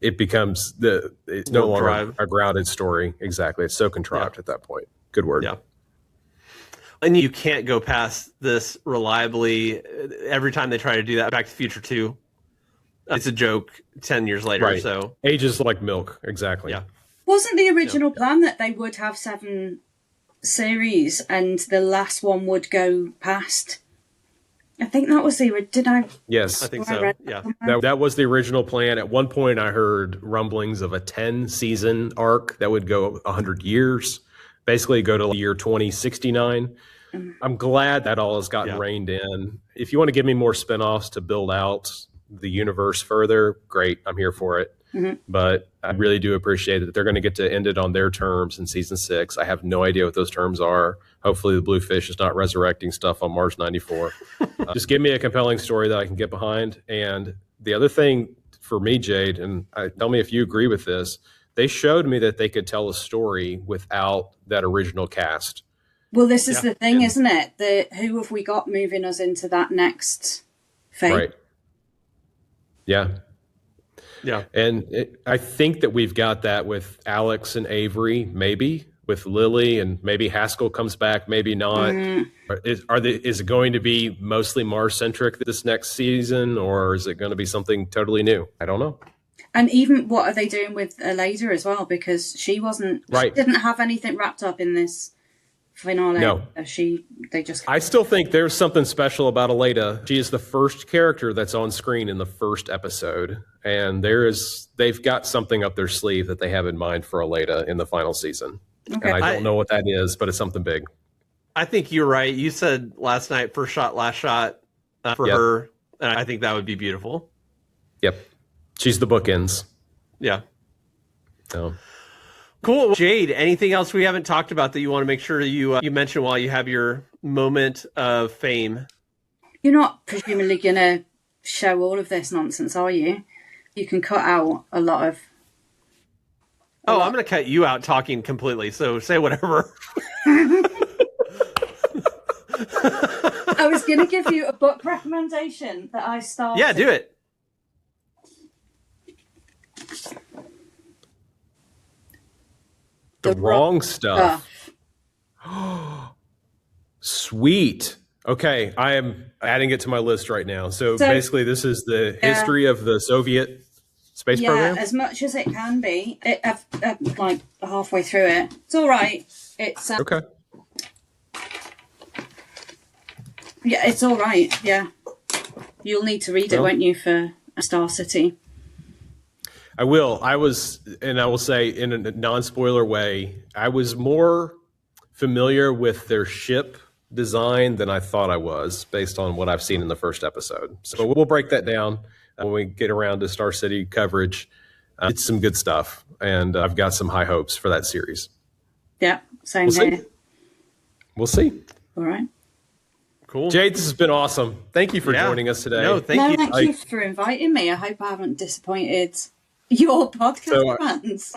it becomes it's no longer a grounded story. Exactly. It's so contrived at that point. Good word. Yeah. And you can't go past this reliably. Every time they try to do that, Back to the Future 2, it's a joke 10 years later. Right. So ages like milk. Exactly. Yeah. Wasn't the original plan that they would have 7 series and the last one would go past I think that was did I? Yes. I think so. Yeah. That was the original plan. At one point, I heard rumblings of a 10-season arc that would go 100 years, basically go to year 2069. I'm glad that all has gotten reined in. If you want to give me more spinoffs to build out the universe further, great. I'm here for it. Mm-hmm. But I really do appreciate that they're going to get to end it on their terms in season 6. I have no idea what those terms are. Hopefully the Bluefish is not resurrecting stuff on Mars 94. Just give me a compelling story that I can get behind. And the other thing for me, Jade, and tell me if you agree with this, they showed me that they could tell a story without that original cast. Well, this is the thing, isn't it? Who have we got moving us into that next phase? Right. Yeah. Yeah. And I think that we've got that with Alex and Avery, maybe with Lily, and maybe Haskell comes back, maybe not. Is it going to be mostly Mars-centric this next season, or is it going to be something totally new? I don't know. And even what are they doing with Ayesa as well? Because she didn't have anything wrapped up in this finale. No. I still think there's something special about Ayesa. She is the first character that's on screen in the first episode, and they've got something up their sleeve that they have in mind for Ayesa in the final season. Okay. And I don't know what that is, but it's something big. I think you're right. You said last night, first shot, last shot for her, and I think that would be beautiful. Yep. She's the bookends. Yeah. So. Cool. Jade, anything else we haven't talked about that you want to make sure you mention while you have your moment of fame? You're not presumably going to show all of this nonsense, are you? You can cut out a lot of... I'm going to cut you out talking completely, so say whatever. I was going to give you a book recommendation that I started. Yeah, do it. The wrong stuff. Sweet. Okay, I am adding it to my list right now. So basically, this is the history of the Soviet space program? Yeah, as much as it can be. I've like halfway through it. It's all right. It's okay. Yeah, it's all right. Yeah, you'll need to read it, won't you, for Star City? I will. I will say in a non-spoiler way, I was more familiar with their ship design than I thought I was, based on what I've seen in the first episode. So we'll break that down when we get around to Star City coverage. It's some good stuff, and I've got some high hopes for that series. Yeah, same here. We'll see. All right. Cool. Jade, this has been awesome. Thank you for joining us today. No, thank you. Thank you for inviting me. I hope I haven't disappointed your podcast fans.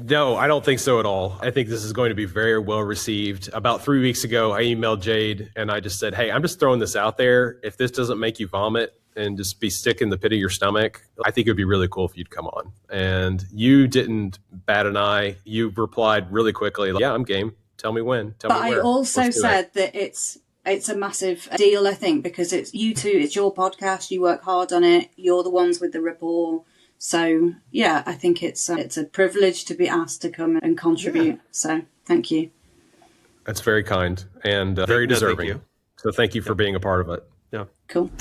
No, I don't think so at all. I think this is going to be very well received. About 3 weeks ago, I emailed Jade and I just said, hey, I'm just throwing this out there. If this doesn't make you vomit and just be sick in the pit of your stomach, I think it would be really cool if you'd come on. And you didn't bat an eye. You replied really quickly, like, yeah, I'm game. Tell me when. Tell me where. But I also said that it's a massive deal, I think, because it's you two, it's your podcast, you work hard on it, you're the ones with the rapport. So, yeah, I think it's a privilege to be asked to come and contribute. Yeah. So, thank you. That's very kind and very deserving. Thank you. So, thank you for being a part of it. Yeah. Cool.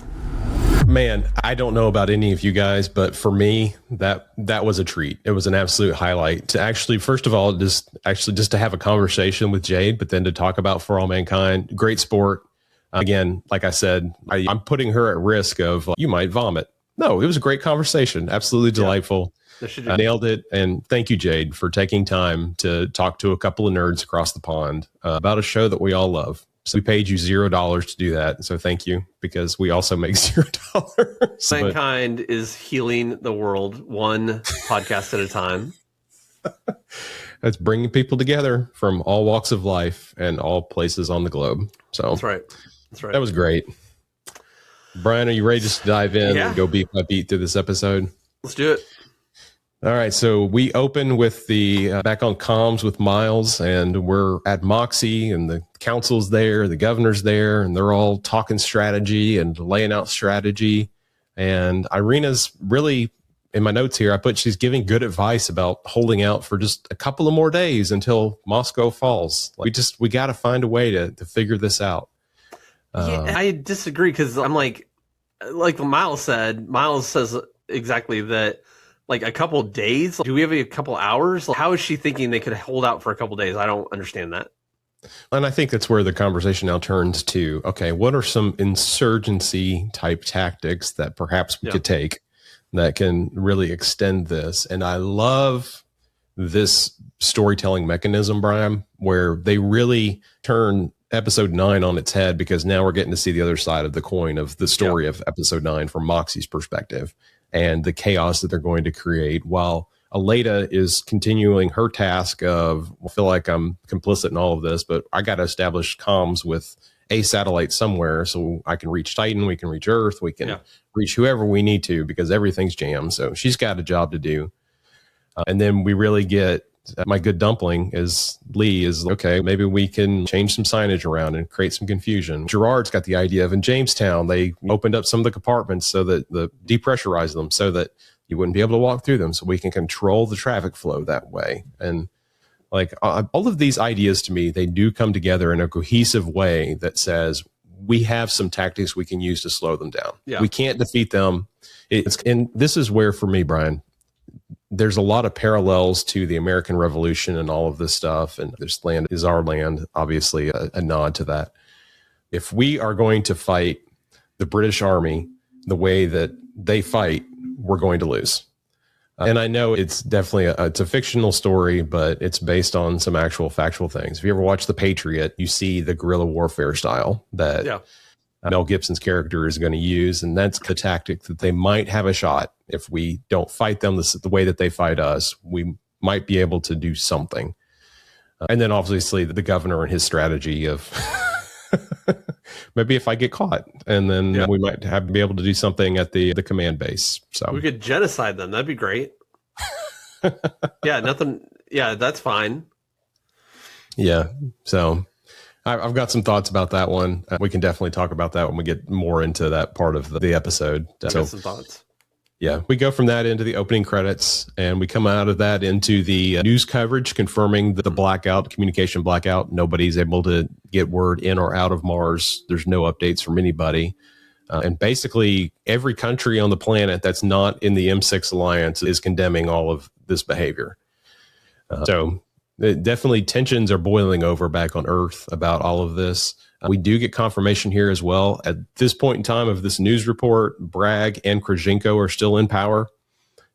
Man, I don't know about any of you guys, but for me, that was a treat. It was an absolute highlight to actually, first of all, just to have a conversation with Jade, but then to talk about For All Mankind. Great sport. Again, like I said, I'm putting her at risk of you might vomit. No, it was a great conversation. Absolutely delightful. I nailed it. And thank you, Jade, for taking time to talk to a couple of nerds across the pond about a show that we all love. So we paid you $0 to do that. So thank you, because we also make $0. Mankind is healing the world one podcast at a time. That's bringing people together from all walks of life and all places on the globe. So that's right. That was great. Brian, are you ready just to dive in and go beat by beat through this episode? Let's do it. All right. So we open with the back on comms with Miles, and we're at Moxie, and the council's there, the governor's there, and they're all talking strategy and laying out strategy. And Irina's really, in my notes here, I put she's giving good advice about holding out for just a couple of more days until Moscow falls. We got to find a way to figure this out. Yeah, I disagree because I'm like Miles says exactly that. Like a couple days? Do we have a couple hours? How is she thinking they could hold out for a couple days? I don't understand that. And I think that's where the conversation now turns to, okay, what are some insurgency type tactics that perhaps we could take that can really extend this? And I love this storytelling mechanism, Brian, where they really turn episode 9 on its head, because now we're getting to see the other side of the coin of the story of episode 9 from Moxie's perspective and the chaos that they're going to create, while Aleda is continuing her task of, I feel like I'm complicit in all of this, but I got to establish comms with a satellite somewhere so I can reach Titan, we can reach Earth, we can reach whoever we need to, because everything's jammed. So she's got a job to do. And then we really get my good dumpling is Lee is, okay, maybe we can change some signage around and create some confusion. Gerard's got the idea of in Jamestown, they opened up some of the compartments so that depressurized them so that you wouldn't be able to walk through them, so we can control the traffic flow that way. And like all of these ideas to me, they do come together in a cohesive way that says we have some tactics we can use to slow them down. Yeah. We can't defeat them. And this is where, for me, Brian, there's a lot of parallels to the American Revolution and all of this stuff. And this land is our land, obviously a nod to that. If we are going to fight the British Army the way that they fight, we're going to lose. And I know it's definitely it's a fictional story, but it's based on some actual factual things. If you ever watch The Patriot, you see the guerrilla warfare style that Mel Gibson's character is going to use. And that's the tactic that they might have a shot. If we don't fight them the way that they fight us, we might be able to do something. And then obviously the governor and his strategy of maybe if I get caught, and then we might have to be able to do something at the command base. So we could genocide them. That'd be great. That's fine. Yeah. So I've got some thoughts about that one. We can definitely talk about that when we get more into that part of the episode. I've got some thoughts. Yeah, we go from that into the opening credits, and we come out of that into the news coverage confirming that the blackout, communication blackout, nobody's able to get word in or out of Mars. There's no updates from anybody. And basically every country on the planet that's not in the M6 alliance is condemning all of this behavior. So definitely tensions are boiling over back on Earth about all of this. We do get confirmation here as well. At this point in time of this news report, Bragg and Krashenko are still in power.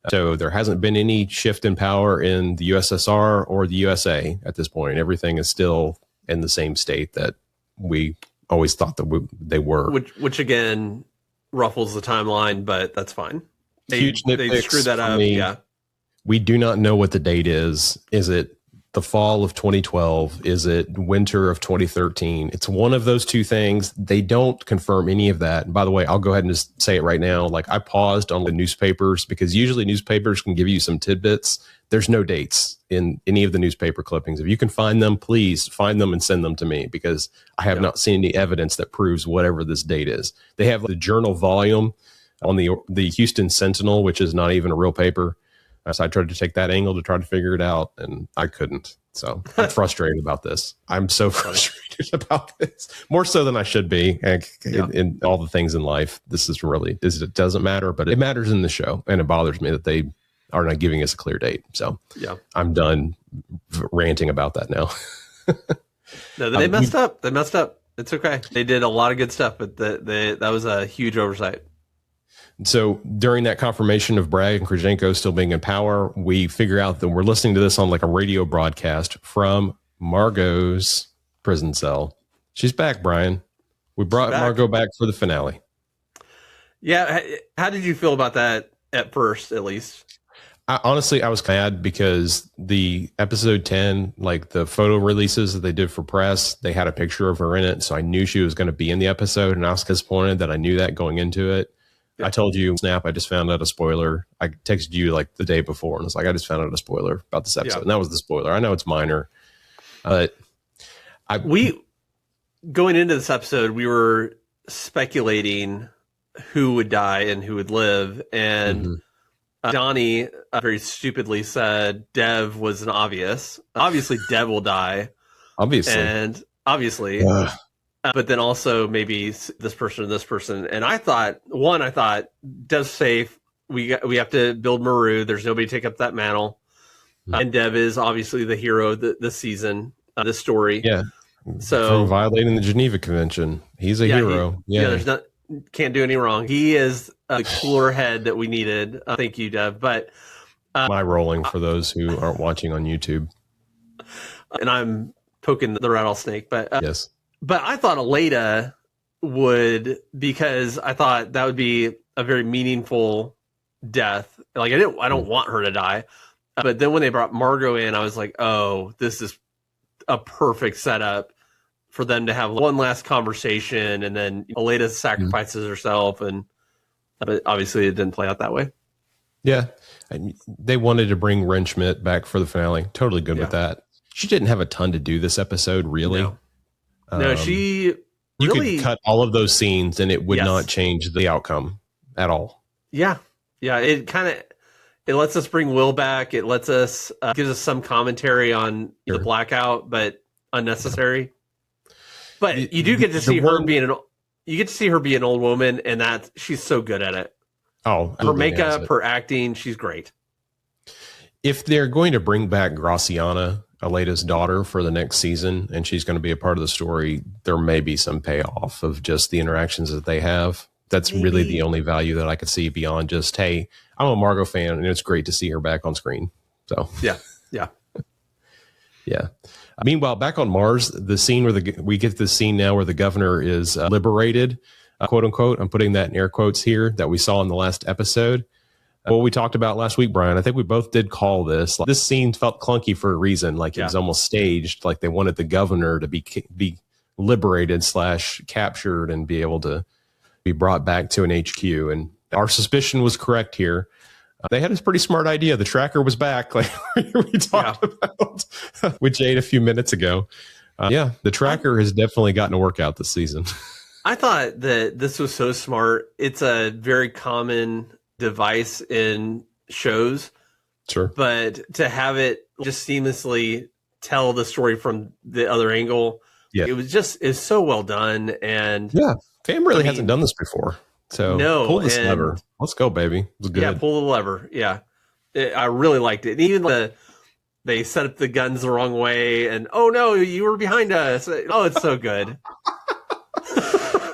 So there hasn't been any shift in power in the USSR or the USA at this point. Everything is still in the same state that we always thought that they were. Which again, ruffles the timeline, but that's fine. Huge they screwed that up. Yeah. We do not know what the date is. Is it the fall of 2012? Is it winter of 2013? It's one of those two things. They don't confirm any of that. And by the way, I'll go ahead and just say it right now. Like, I paused on the newspapers because usually newspapers can give you some tidbits. There's no dates in any of the newspaper clippings. If you can find them, please find them and send them to me, because I have not seen any evidence that proves whatever this date is. They have the journal volume on the Houston Sentinel, which is not even a real paper. So I tried to take that angle to try to figure it out, and I couldn't. So I'm frustrated about this. I'm so frustrated about this, more so than I should be. In all the things in life, it doesn't matter, but it matters in the show, and it bothers me that they are not giving us a clear date. So I'm done ranting about that now. No, they messed up. They messed up. It's okay. They did a lot of good stuff, but that was a huge oversight. So during that confirmation of Bragg and Krashenko still being in power, we figure out that we're listening to this on like a radio broadcast from Margot's prison cell. She's back, Brian. We brought Margot back for the finale. Yeah. How did you feel about that at first, at least? Honestly, I was mad because the episode 10, like the photo releases that they did for press, they had a picture of her in it. So I knew she was going to be in the episode, and I was disappointed that I knew that going into it. I told you, Snap, I just found out a spoiler. I texted you like the day before, and it's like, I just found out a spoiler about this episode. And that was the spoiler. I know it's minor. We, going into this episode, we were speculating who would die and who would live. And Donnie very stupidly said Dev was an obvious. Obviously, Dev will die. Obviously. And obviously. but then also maybe this person or this person. And I thought, Dev's safe. We have to build Maru. There's nobody to take up that mantle. And Dev is obviously the hero of the season, the story. Yeah. So from violating the Geneva Convention, he's a hero. Can't do any wrong. He is a cooler head that we needed. Thank you, Dev. But my rolling for those who aren't watching on YouTube. And I'm poking the rattlesnake, but yes. But I thought Aleda would, because I thought that would be a very meaningful death. Like I don't want her to die. But then when they brought Margot in, I was like, oh, this is a perfect setup for them to have one last conversation, and then Aleda sacrifices herself, but obviously it didn't play out that way. Yeah. They wanted to bring Ren Schmidt back for the finale. Totally good with that. She didn't have a ton to do this episode, really. No, she you really could cut all of those scenes and it would not change the outcome at all. Yeah. Yeah. It lets us bring Will back. It lets us, gives us some commentary on the blackout, but unnecessary. But you do get to see her be an old woman, and that she's so good at it. Oh, her makeup, her acting, she's great. If they're going to bring back Graciana, Aleda's daughter, for the next season, and she's going to be a part of the story, there may be some payoff of just the interactions that they have. That's really the only value that I could see beyond just, hey, I'm a Margot fan, and it's great to see her back on screen. So yeah. Meanwhile, back on Mars, the scene where we get this scene now where the governor is liberated, quote unquote. I'm putting that in air quotes here, that we saw in the last episode. What we talked about last week, Brian, I think we both did call this. This scene felt clunky for a reason. Like it was almost staged. Like they wanted the governor to be liberated / captured and be able to be brought back to an HQ. And our suspicion was correct here. They had a pretty smart idea. The tracker was back, like we talked about with Jade a few minutes ago. The tracker has definitely gotten a workout this season. I thought that this was so smart. It's a very common device in shows. Sure. But to have it just seamlessly tell the story from the other angle, it's so well done. And Fam really hasn't done this before. So pull this lever. Let's go, baby. It was good. Yeah, pull the lever. Yeah. I really liked it. And even they set up the guns the wrong way, and oh no, you were behind us. Oh, it's so good.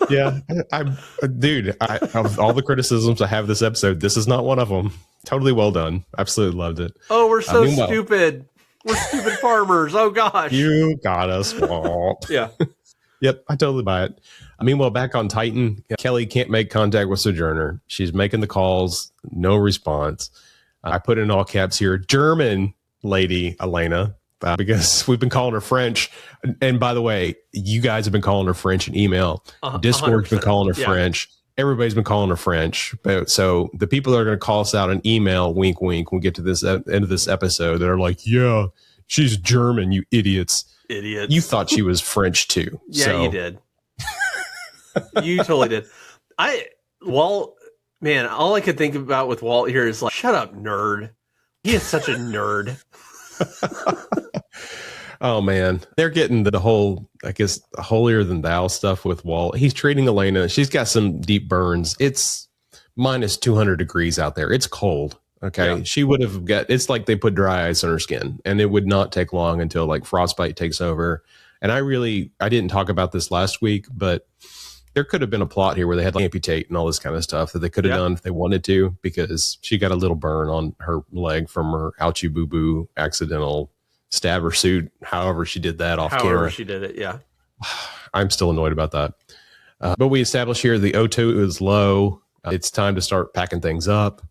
Yeah, of all the criticisms I have this episode, this is not one of them. Totally well done. Absolutely loved it. Oh, we're so stupid. We're stupid farmers. Oh gosh. You got us. Yeah. Yep, I totally buy it. Meanwhile, back on Titan, Kelly can't make contact with Sojourner. She's making the calls, no response. I put in all caps here, German lady Elena, because we've been calling her French. And by the way, you guys have been calling her French in email. Discord's been calling her French. Everybody's been calling her French. So the people that are going to call us out an email, wink, wink, when we get to this end of this episode, that are like, yeah, she's German, you idiots. You thought she was French too. Yeah, you did. You totally did. Walt, man, all I could think about with Walt here is like, shut up, nerd. He is such a nerd. Oh man, they're getting the whole, I guess, holier than thou stuff with Walt. He's treating Elena. She's got some deep burns. It's minus 200 degrees out there. It's cold. Okay. Yeah. She would have it's like they put dry ice on her skin, and it would not take long until like frostbite takes over. And I didn't talk about this last week, but there could have been a plot here where they had to amputate and all this kind of stuff that they could have done if they wanted to, because she got a little burn on her leg from her ouchie boo boo accidental stabber suit. However she did that off camera. However she did it. Yeah. I'm still annoyed about that. But we established here the O2 is low. It's time to start packing things up.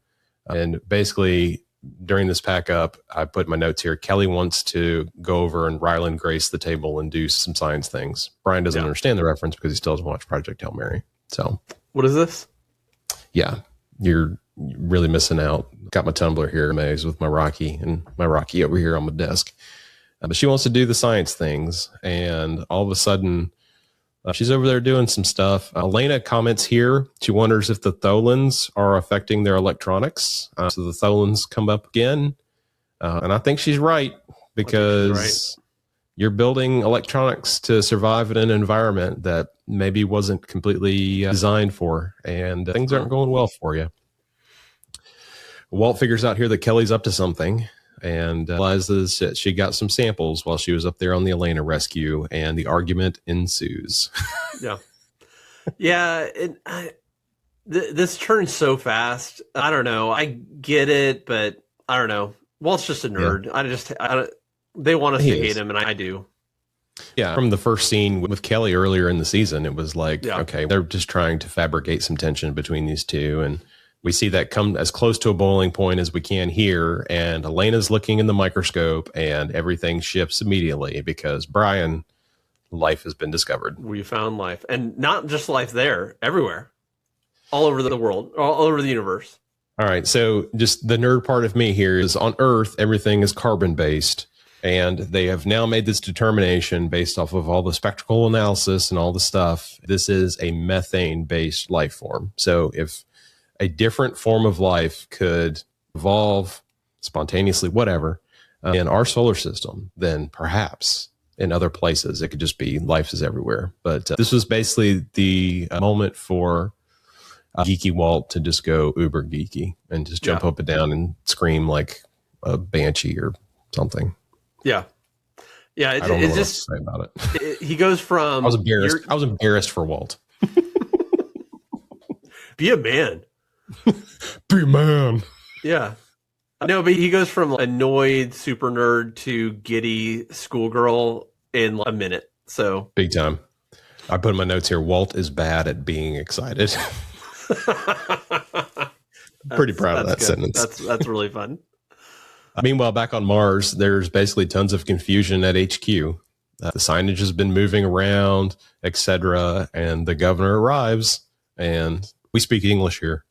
And basically, during this pack up, I put my notes here. Kelly wants to go over and Ryland grace the table and do some science things. Brian doesn't understand the reference because he still doesn't watch Project Hail Mary. So, what is this? Yeah, you're really missing out. Got my Tumblr here, Maze, with my Rocky, and my Rocky over here on my desk. But she wants to do the science things, and all of a sudden, she's over there doing some stuff. Elena comments here. She wonders if the Tholins are affecting their electronics. So the Tholins come up again. And I think she's right, because you're building electronics to survive in an environment that maybe wasn't completely designed for, and things aren't going well for you. Walt figures out here that Kelly's up to something, and realizes that she got some samples while she was up there on the Elena rescue, and the argument ensues. Yeah. This turns so fast. I don't know. I get it, but I don't know. Walt's just a nerd. Yeah. They want us to hate him, and I do. Yeah, from the first scene with Kelly earlier in the season, it was like, okay, they're just trying to fabricate some tension between these two, and we see that come as close to a boiling point as we can here, and Elena's looking in the microscope, and everything shifts immediately because Brian, life has been discovered. We found life, and not just life there, everywhere, all over the world, all over the universe. All right, so just the nerd part of me here is on Earth, everything is carbon-based. And they have now made this determination based off of all the spectral analysis and all the stuff. This is a methane-based life form. So if a different form of life could evolve spontaneously, whatever, in our solar system, then perhaps in other places, it could just be life is everywhere. But this was basically the moment for geeky Walt to just go uber geeky and just jump up and down and scream like a banshee or something. Yeah. Yeah. I don't know what else to say about it. He goes from... I was embarrassed for Walt. Be a man. Be a man. Yeah. No, but he goes from annoyed super nerd to giddy schoolgirl in a minute. So big time. I put in my notes here, Walt is bad at being excited. Pretty proud of that sentence. That's really fun. Meanwhile, back on Mars, there's basically tons of confusion at HQ. The signage has been moving around, etc. And the governor arrives, and we speak English here.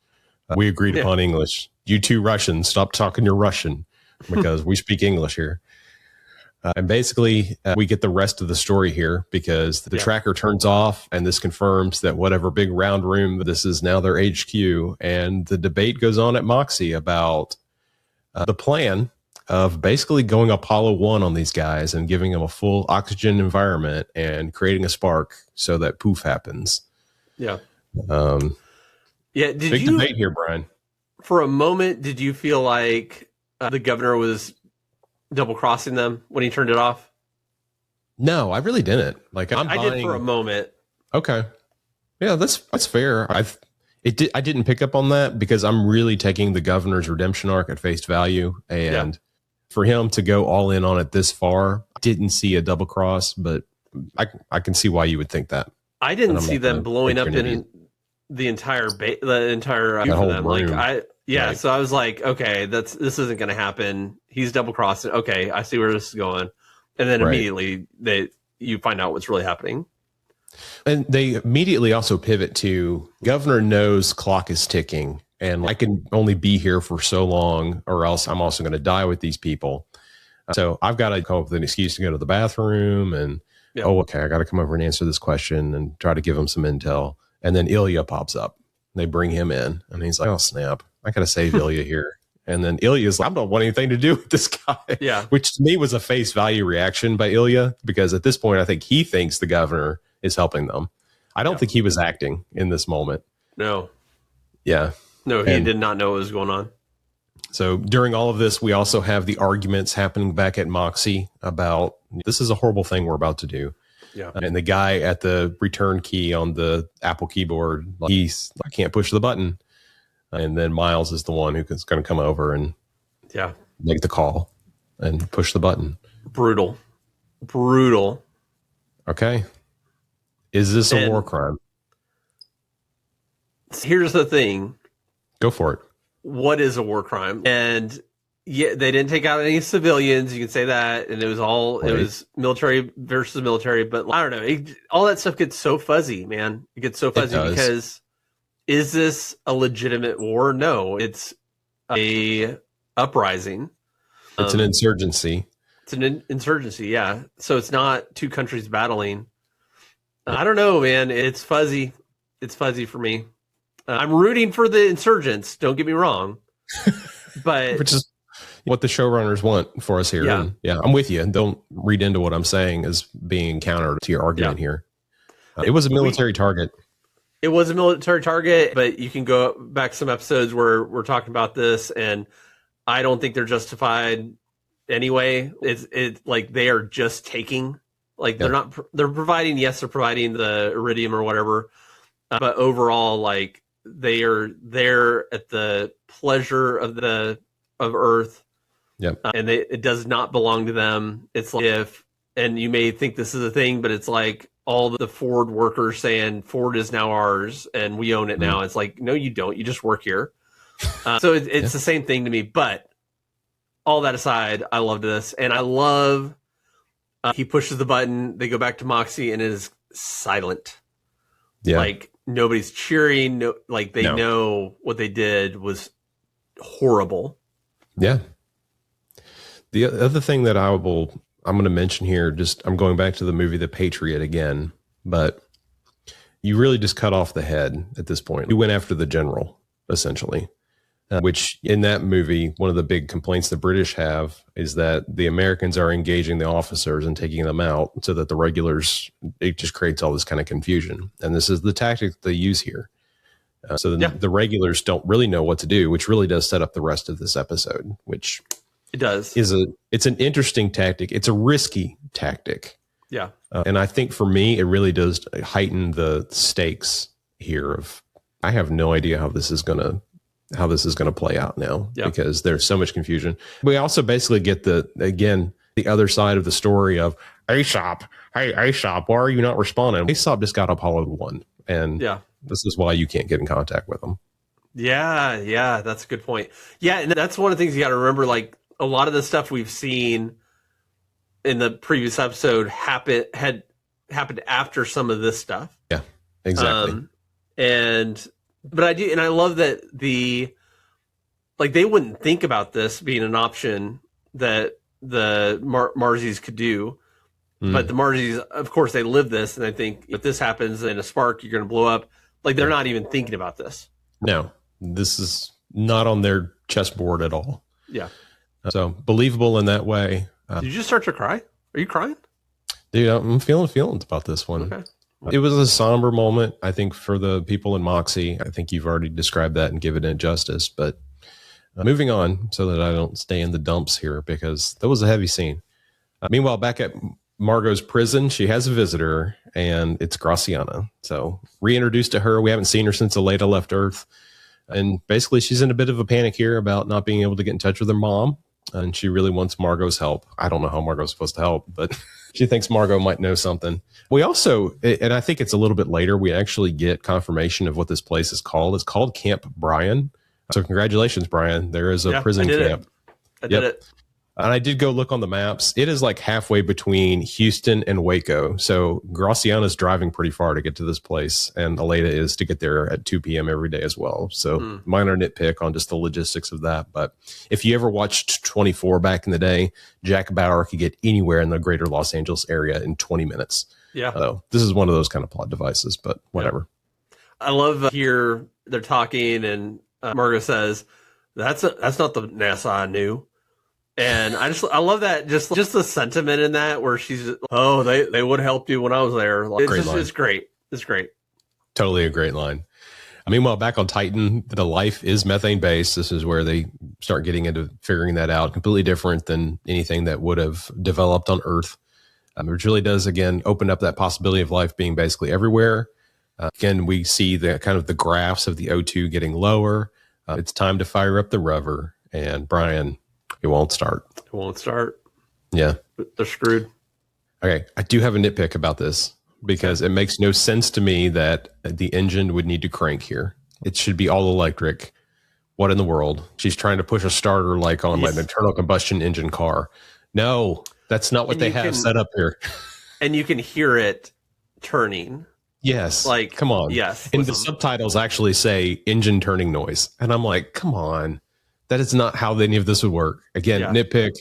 We agreed upon English. You two Russians, stop talking your Russian, because we speak English here. And basically, we get the rest of the story here because the tracker turns off, and this confirms that whatever big round room, this is now their HQ. And the debate goes on at Moxie about the plan of basically going Apollo 1 on these guys and giving them a full oxygen environment and creating a spark so that poof happens. Yeah. Big debate here, Brian. For a moment, did you feel like the governor was double crossing them when he turned it off? No, I really didn't. Like I did for a moment. Okay. Yeah, that's fair. I didn't pick up on that because I'm really taking the governor's redemption arc at face value, and for him to go all in on it this far, didn't see a double cross, but I can see why you would think that. I didn't see them blowing up in the entire whole them. Room. Like so I was like, okay, this isn't going to happen. He's double crossing. Okay, I see where this is going, and then immediately you find out what's really happening. And they immediately also pivot to governor knows clock is ticking and I can only be here for so long or else I'm also going to die with these people. So I've got to come up with an excuse to go to the bathroom and, okay, I got to come over and answer this question and try to give him some intel. And then Ilya pops up. They bring him in and he's like, oh, snap. I got to save Ilya here. And then Ilya's like, I don't want anything to do with this guy. Yeah. Which to me was a face value reaction by Ilya because at this point, I think he thinks the governor is helping them. I don't think he was acting in this moment. No. Yeah. No, he did not know what was going on. So during all of this, we also have the arguments happening back at Moxie about this is a horrible thing we're about to do. Yeah. And the guy at the return key on the Apple keyboard, I can't push the button. And then Miles is the one who's going to come over and make the call and push the button. Brutal. Okay. Is this a war crime? Here's the thing. Go for it. What is a war crime? And they didn't take out any civilians. You can say that. And it was it was military versus military. But I don't know. All that stuff gets so fuzzy, man. It gets so fuzzy because is this a legitimate war? No, it's a uprising. It's an insurgency. It's an insurgency, yeah. So it's not two countries battling. I don't know, man. It's fuzzy. It's fuzzy for me. I'm rooting for the insurgents. Don't get me wrong. But what the showrunners want for us here. Yeah. And yeah, I'm with you. Don't read into what I'm saying as being counter to your argument here. It was a military target. It was a military target, but you can go back some episodes where we're talking about this, and I don't think they're justified anyway. It's like they are just taking, like they're providing, yes, they're providing the iridium or whatever, but overall, like they are there at the pleasure of Earth. Yep. And it does not belong to them. It's like and you may think this is a thing, but it's like all the Ford workers saying Ford is now ours and we own it now. It's like, no, you don't. You just work here. So it's the same thing to me. But all that aside, I loved this. And I love he pushes the button. They go back to Moxie and it is silent. Yeah. Like nobody's cheering. No, like they know what they did was horrible. Yeah. The other thing that I'm going to mention here, I'm going back to the movie The Patriot again, but you really just cut off the head at this point. You went after the general, essentially, which in that movie, one of the big complaints the British have is that the Americans are engaging the officers and taking them out so that the regulars, it just creates all this kind of confusion. And this is the tactic they use here. So the regulars don't really know what to do, which really does set up the rest of this episode, which... It does. It's an interesting tactic. It's a risky tactic. Yeah. And I think for me, it really does heighten the stakes here of, I have no idea how this is going to play out now because there's so much confusion. We also basically get the other side of the story of Aesop. Hey, Aesop, why are you not responding? Aesop just got Apollo 1 and this is why you can't get in contact with him. Yeah. That's a good point. Yeah. And that's one of the things you got to remember, like, a lot of the stuff we've seen in the previous episode happened after some of this stuff. Yeah, exactly. But I love that they wouldn't think about this being an option that the Marzies could do. But the Marzies, of course, they live this, and they think if this happens in a spark, you're going to blow up. Like they're not even thinking about this. No, this is not on their chessboard at all. Yeah. So believable in that way. Did you just start to cry? Are you crying? Dude, I'm feeling feelings about this one. Okay. It was a somber moment, I think, for the people in Moxie. I think you've already described that and given it justice. But moving on so that I don't stay in the dumps here because that was a heavy scene. Meanwhile, back at Margot's prison, she has a visitor, and it's Graciana. So reintroduced to her. We haven't seen her since Aleda left Earth. And basically, she's in a bit of a panic here about not being able to get in touch with her mom. And she really wants Margot's help. I don't know how Margot's supposed to help, but she thinks Margot might know something. We also, and I think it's a little bit later, we actually get confirmation of what this place is called. It's called Camp Brian. So congratulations, Brian. There is a prison camp. I did it. And I did go look on the maps. It is like halfway between Houston and Waco. So Graciana's driving pretty far to get to this place. And Aleda is to get there at 2 p.m. every day as well. So minor nitpick on just the logistics of that. But if you ever watched 24 back in the day, Jack Bauer could get anywhere in the greater Los Angeles area in 20 minutes. Yeah. So this is one of those kind of plot devices, but whatever. I love here they're talking and Margot says, that's not the NASA I knew. And I love that just the sentiment in that where she's they would have helped you when I was there. Like, it's great. It's great. Totally a great line. Meanwhile, back on Titan, the life is methane based. This is where they start getting into figuring that out. Completely different than anything that would have developed on Earth. Which really does again open up that possibility of life being basically everywhere. Again, we see the kind of the graphs of the O2 getting lower. It's time to fire up the rover, and Brian. It won't start. It won't start. Yeah. They're screwed. Okay. I do have a nitpick about this because it makes no sense to me that the engine would need to crank here. It should be all electric. What in the world? She's trying to push a starter like on an internal combustion engine car. No, that's not what they have set up here. And you can hear it turning. Yes. Like, come on. Yes. And the subtitles actually say engine turning noise. And I'm like, come on. That is not how any of this would work. Again, nitpick.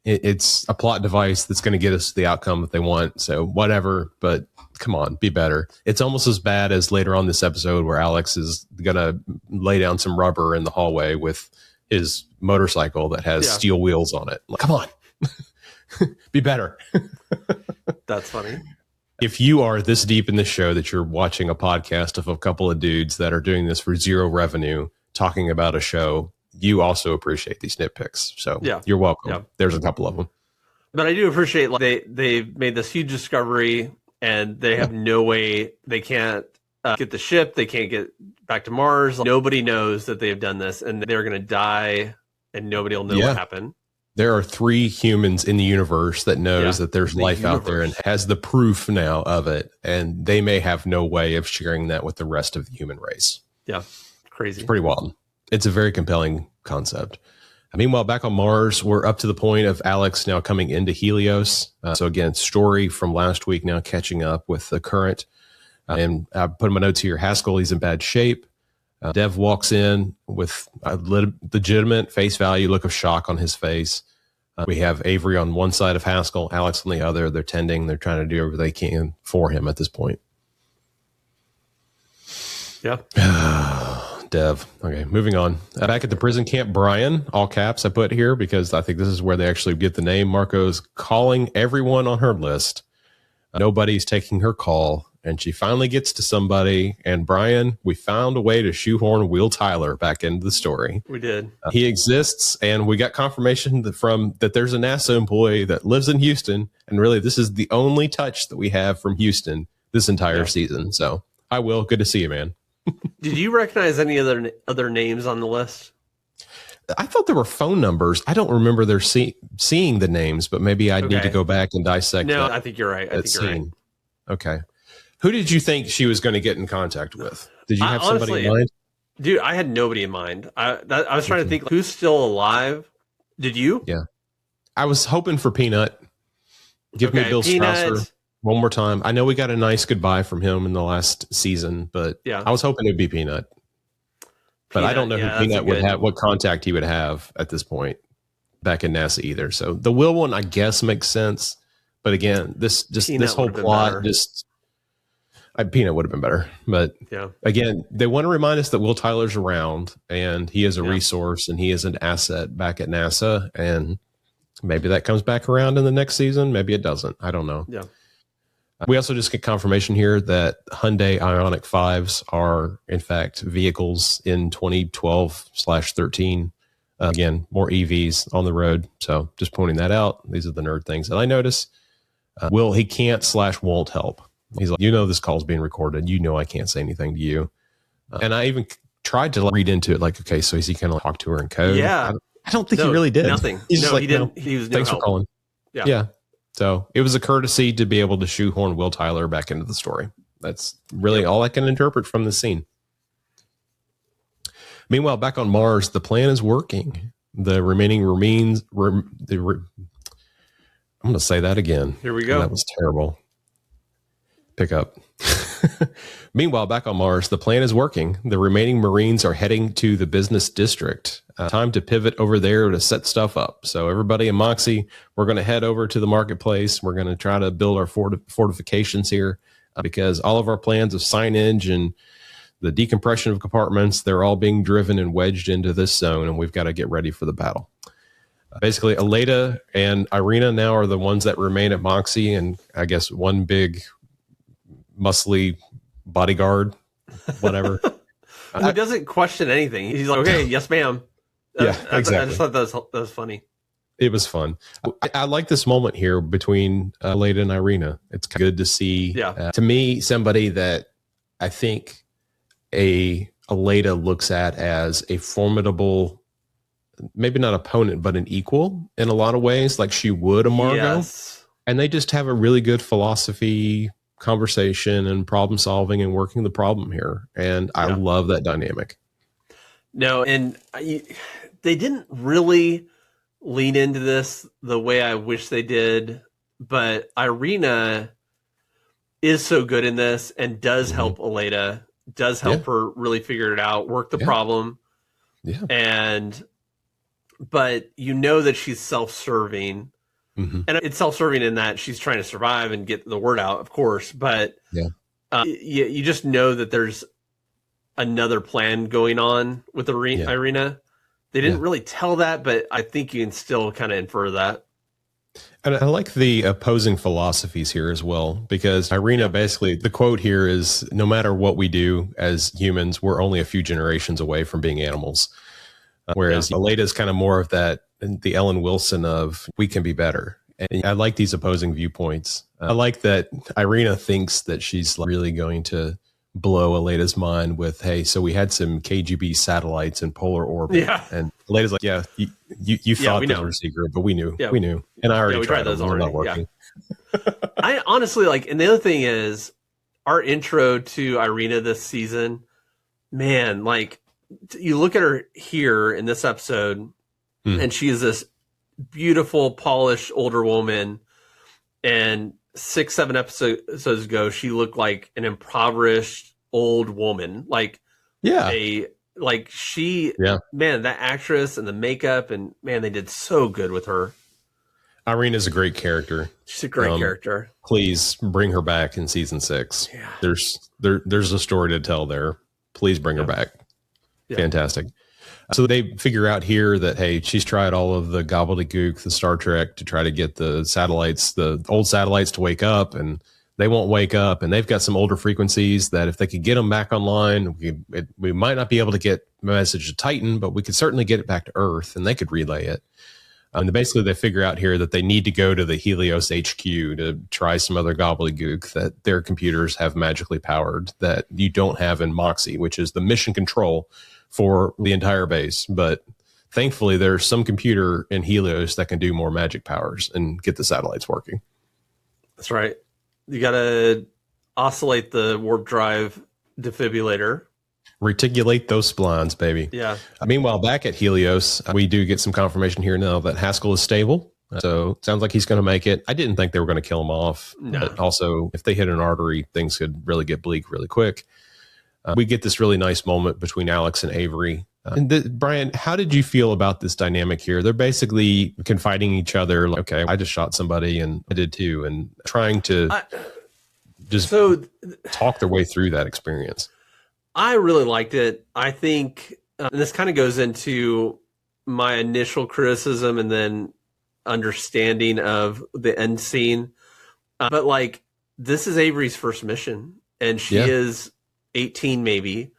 It's a plot device that's going to get us the outcome that they want. So whatever, but come on, be better. It's almost as bad as later on this episode where Alex is going to lay down some rubber in the hallway with his motorcycle that has steel wheels on it. Like, come on, be better. That's funny. If you are this deep in the show that you're watching a podcast of a couple of dudes that are doing this for zero revenue, talking about a show, you also appreciate these nitpicks. So you're welcome. Yeah. There's a couple of them. But I do appreciate they've made this huge discovery and they have no way, they can't get the ship. They can't get back to Mars. Nobody knows that they've done this and they're going to die and nobody will know what happened. There are 3 humans in the universe that knows that there's life out there and has the proof now of it. And they may have no way of sharing that with the rest of the human race. Yeah. Crazy. It's pretty wild. It's a very compelling concept. Meanwhile, back on Mars, we're up to the point of Alex now coming into Helios. So again, story from last week now catching up with the current. And I put in my notes here, Haskell, he's in bad shape. Dev walks in with a legitimate face value look of shock on his face. We have Avery on one side of Haskell, Alex on the other. They're tending. They're trying to do everything they can for him at this point. Yeah. Dev. Okay, moving on. Back at the prison camp, Brian, all caps I put here because I think this is where they actually get the name. Marco's calling everyone on her list. Nobody's taking her call. And she finally gets to somebody. And Brian, we found a way to shoehorn Will Tyler back into the story. We did. He exists. And we got confirmation that there's a NASA employee that lives in Houston. And really, this is the only touch that we have from Houston this entire season. So, hi, Will. Good to see you, man. Did you recognize any other names on the list? I thought there were phone numbers. I don't remember seeing the names, but maybe I need to go back and dissect. No, I think you're right. I think you're right. Okay. Who did you think she was going to get in contact with? Did you have somebody in mind? Dude, I had nobody in mind. I was trying to think, who's still alive? Did you? Yeah. I was hoping for Peanut. Give me Bill Strausser one more time. I know we got a nice goodbye from him in the last season, but I was hoping it would be Peanut. But I don't know who Peanut would have, what contact he would have at this point back in NASA either. So the Will one, I guess, makes sense. But again, this whole plot Peanut would have been better. But again, they want to remind us that Will Tyler's around and he is a resource and he is an asset back at NASA. And maybe that comes back around in the next season. Maybe it doesn't. I don't know. Yeah. We also just get confirmation here that Hyundai Ioniq 5s are, in fact, vehicles in 2012/13. Again, more EVs on the road. So just pointing that out. These are the nerd things that I notice. Will, he can't/won't help. He's like, this call's being recorded. I can't say anything to you. And I even tried to read into it like, okay, so is he going to talk to her in code? Yeah. I don't think he really did. Nothing. He's just like, he didn't. He was thanks for calling. Yeah. So it was a courtesy to be able to shoehorn Will Tyler back into the story. That's really all I can interpret from the scene. Meanwhile, back on Mars, the plan is working. The remaining I'm going to say that again. Here we go. That was terrible. Pick up. Meanwhile, back on Mars, the plan is working. The remaining Marines are heading to the business district. Time to pivot over there to set stuff up. So everybody in Moxie, we're going to head over to the marketplace. We're going to try to build our fortifications here because all of our plans of signage and the decompression of compartments, they're all being driven and wedged into this zone, and we've got to get ready for the battle. Basically, Ayesa and Irina now are the ones that remain at Moxie, and I guess one big muscly bodyguard, whatever. Who doesn't question anything. He's like, okay, yes, ma'am. Exactly. I just thought that was funny. It was fun. I like this moment here between Ayesa and Irina. It's good to see, to me, somebody that I think Ayesa looks at as a formidable, maybe not opponent, but an equal in a lot of ways, like she would a Margot. Yes. And they just have a really good philosophy conversation and problem solving and working the problem here. And I love that dynamic. No, and they didn't really lean into this the way I wish they did, but Irina is so good in this and does help Ayesa, does help her really figure it out, work the problem. Yeah. But that she's self-serving. Mm-hmm. And it's self-serving in that she's trying to survive and get the word out, of course. But you just know that there's another plan going on with Irina. They didn't really tell that, but I think you can still kind of infer that. And I like the opposing philosophies here as well, because Irina, basically, the quote here is, no matter what we do as humans, we're only a few generations away from being animals. Whereas Aleda's kind of more of that, the Ellen Wilson of, we can be better. And I like these opposing viewpoints. I like that Irina thinks that she's really going to blow Aleda's mind with, hey, so we had some KGB satellites in polar orbit. Yeah. And Aleda's like, yeah, you thought those were secret, but we knew. Yeah. We knew. And I already tried those already. Not working. Yeah. I honestly and the other thing is, our intro to Irina this season, man, you look at her here in this episode, and she is this beautiful, polished older woman, and 6-7 episodes ago, she looked like an impoverished old woman. Man, that actress and the makeup, and man, they did so good with her. Irina's a great character. She's a great character. Please bring her back in season 6. Yeah. There's a story to tell there. Please bring her back. Yeah. Fantastic. So they figure out here that, hey, she's tried all of the gobbledygook, the Star Trek, to try to get the old satellites to wake up, and they won't wake up. And they've got some older frequencies that if they could get them back online, we might not be able to get a message to Titan, but we could certainly get it back to Earth, and they could relay it. And basically they figure out here that they need to go to the Helios HQ to try some other gobbledygook that their computers have magically powered that you don't have in Moxie, which is the mission control for the entire base. But thankfully there's some computer in Helios that can do more magic powers and get the satellites working. That's right. You got to oscillate the warp drive defibrillator. Reticulate those splines, baby. Yeah. Meanwhile, back at Helios, we do get some confirmation here now that Haskell is stable. So it sounds like he's going to make it. I didn't think they were going to kill him off. No. But also, if they hit an artery, things could really get bleak really quick. We get this really nice moment between Alex and Avery. Brian, how did you feel about this dynamic here? They're basically confiding each other. Like, okay, I just shot somebody and I did too. And trying to talk their way through that experience. I really liked it. I think and this kind of goes into my initial criticism and then understanding of the end scene. But this is Avery's first mission, and she is 18 maybe.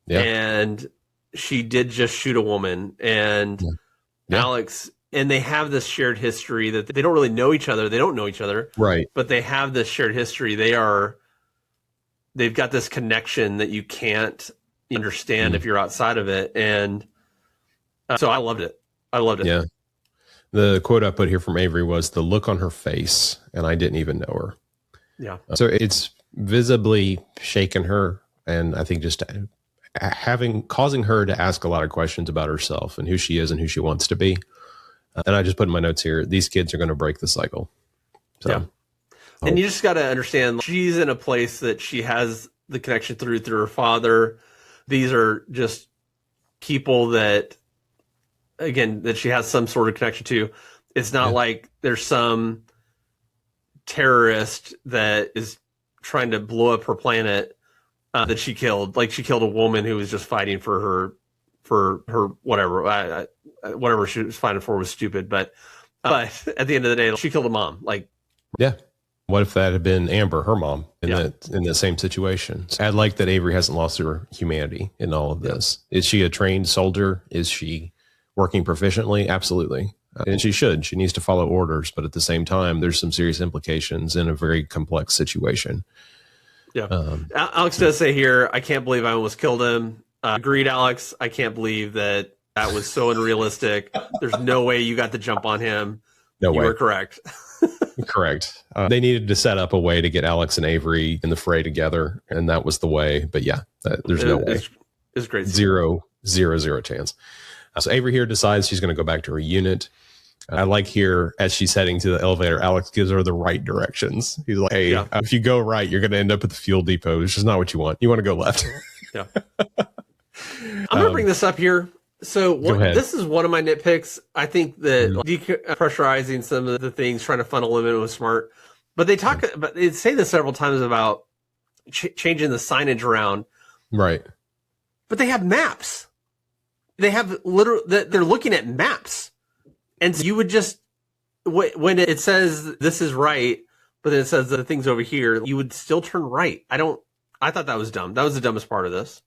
Yeah. And she did just shoot a woman, and Alex, and they have this shared history that they don't really know each other. They don't know each other. Right. But they have this shared history. They've got this connection that you can't understand if you're outside of it. And so I loved it. Yeah. The quote I put here from Avery was, the look on her face, and I didn't even know her. Yeah. So it's visibly shaken her. And I think just causing her to ask a lot of questions about herself and who she is and who she wants to be. And I just put in my notes here, these kids are going to break the cycle. So. Yeah. And you just got to understand, she's in a place that she has the connection through her father. These are just people that, again, that she has some sort of connection to. It's not like there's some terrorist that is trying to blow up her planet that she killed. Like, she killed a woman who was just fighting for her whatever. Whatever she was fighting for was stupid. But at the end of the day, she killed a mom. Yeah. What if that had been Amber, her mom, in the same situation? I like that Avery hasn't lost her humanity in all of this. Is she a trained soldier? Is she working proficiently? Absolutely. And she should. She needs to follow orders. But at the same time, there's some serious implications in a very complex situation. Yeah. Alex does say here, I can't believe I almost killed him. Agreed, Alex. I can't believe that was so unrealistic. There's no way you got the jump on him. No way. You were correct. Correct. They needed to set up a way to get Alex and Avery in the fray together, and that was the way. But there's no way. It's great. 0 chance. So Avery here decides she's going to go back to her unit. I like here, as she's heading to the elevator, Alex gives her the right directions. He's like, hey, if you go right, you're going to end up at the fuel depot, which is not what you want. You want to go left. Yeah. I'm going to bring this up here. So this is one of my nitpicks. I think that depressurizing some of the things, trying to funnel them in was smart. But they say this several times about changing the signage around. Right. But they have maps. they have they're looking at maps. And so you would just, when it says this is right, but then it says the thing's over here, you would still turn right. I thought that was dumb. That was the dumbest part of this.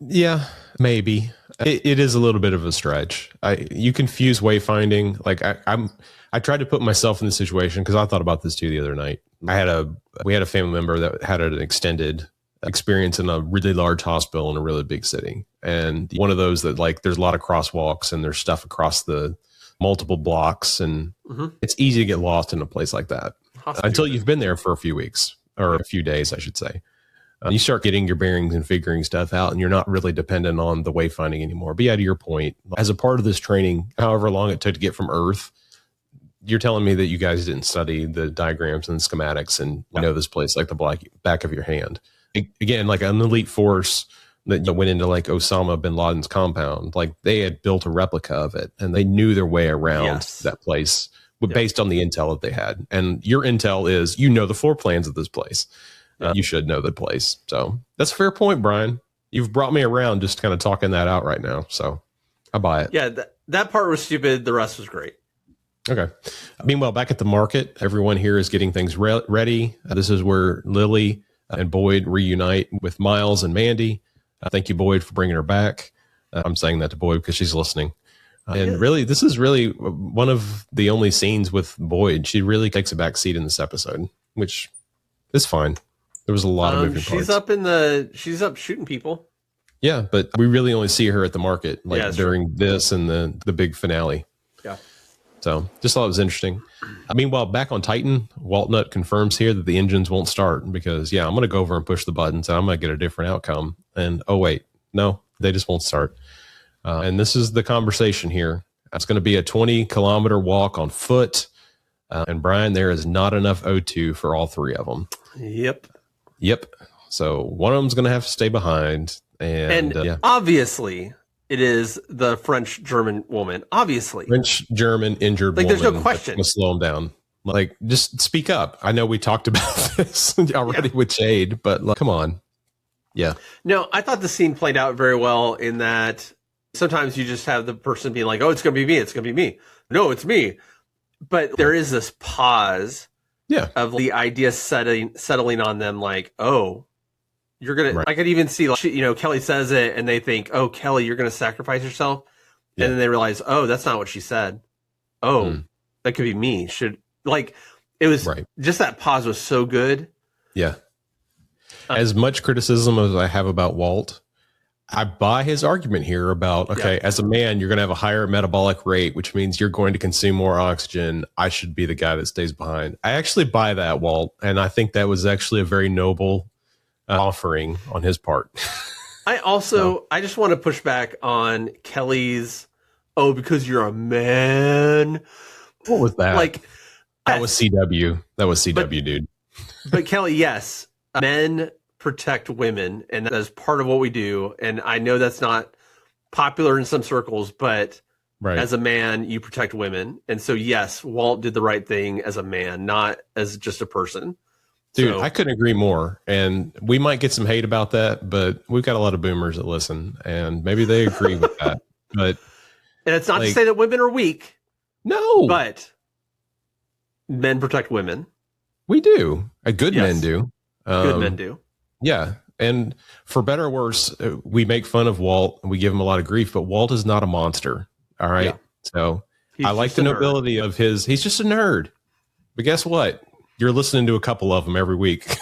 Yeah, maybe. It is a little bit of a stretch. You confuse wayfinding. Like I tried to put myself in the situation because I thought about this too the other night. We had a family member that had an extended experience in a really large hospital in a really big city. And one of those that like, there's a lot of crosswalks and there's stuff across the multiple blocks. And it's easy to get lost in a place like that until you've been there for a few weeks or a few days, I should say. You start getting your bearings and figuring stuff out, and you're not really dependent on the wayfinding anymore. But yeah, to your point, as a part of this training, however long it took to get from Earth, you're telling me that you guys didn't study the diagrams and the schematics and know this place like the back of your hand. Again, like an elite force that went into like Osama bin Laden's compound, like they had built a replica of it, and they knew their way around that place based on the intel that they had. And your intel is, the floor plans of this place. You should know the place. So that's a fair point, Brian. You've brought me around just kind of talking that out right now. So I buy it. Yeah, that part was stupid. The rest was great. Okay. Meanwhile, back at the market, everyone here is getting things ready. This is where Lily and Boyd reunite with Miles and Mandy. Thank you, Boyd, for bringing her back. I'm saying that to Boyd because she's listening. And really, this is really one of the only scenes with Boyd. She really takes a back seat in this episode, which is fine. There was a lot of moving parts. She's up shooting people. Yeah, but we really only see her at the market, during this and the big finale. Yeah. So just thought it was interesting. Meanwhile, back on Titan, Waltnut confirms here that the engines won't start because, I'm going to go over and push the buttons and I'm going to get a different outcome. And, oh, wait, no, they just won't start. And this is the conversation here. It's going to be a 20-kilometer walk on foot. And, Brian, there is not enough O2 for all three of them. Yep. So one of them's going to have to stay behind. And obviously, it is the French-German woman. Obviously. French-German injured woman. There's no question. To slow him down. Like, just speak up. I know we talked about this already with Jade, but come on. Yeah. No, I thought the scene played out very well in that sometimes you just have the person being like, oh, it's going to be me. It's going to be me. No, it's me. But there is this pause. Yeah. Of the idea settling on them, like, oh, you're gonna. Right. I could even see, Kelly says it, and they think, oh, Kelly, you're gonna sacrifice yourself, and then they realize, oh, that's not what she said. Oh, that could be me. It was just that pause was so good. Yeah. As much criticism as I have about Walt, I buy his argument here about, as a man, you're going to have a higher metabolic rate, which means you're going to consume more oxygen. I should be the guy that stays behind. I actually buy that, Walt. And I think that was actually a very noble offering on his part. I just want to push back on Kelly's, because you're a man. What was that? That was CW. That was CW, dude. But Kelly, yes, men protect women, and that is part of what we do. And I know that's not popular in some circles, but as a man, you protect women. And so, yes, Walt did the right thing as a man, not as just a person. Dude, I couldn't agree more. And we might get some hate about that, but we've got a lot of boomers that listen, and maybe they agree with that. But and it's not to say that women are weak. No, but men protect women. We do. Good men do. Good men do. Yeah. And for better or worse, we make fun of Walt and we give him a lot of grief, but Walt is not a monster. All right. Yeah. So I like the nobility of he's just a nerd. But guess what? You're listening to a couple of them every week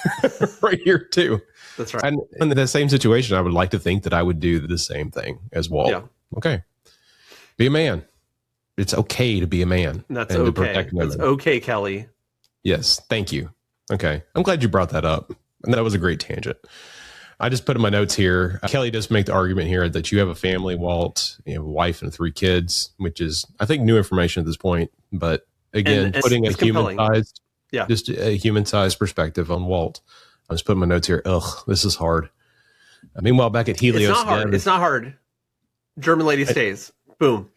right here too. That's right. And in the same situation, I would like to think that I would do the same thing as Walt. Yeah. Okay. Be a man. It's okay to be a man. That's okay. That's okay, Kelly. Yes. Thank you. Okay. I'm glad you brought that up. And that was a great tangent. I just put in my notes here. Kelly does make the argument here that you have a family, Walt, you have a wife and 3 kids, which is, I think, new information at this point. But again, putting a human-sized, just a human-sized perspective on Walt. I just put in my notes here. Ugh, this is hard. Meanwhile, back at Helios, it's not hard. German lady stays. Boom.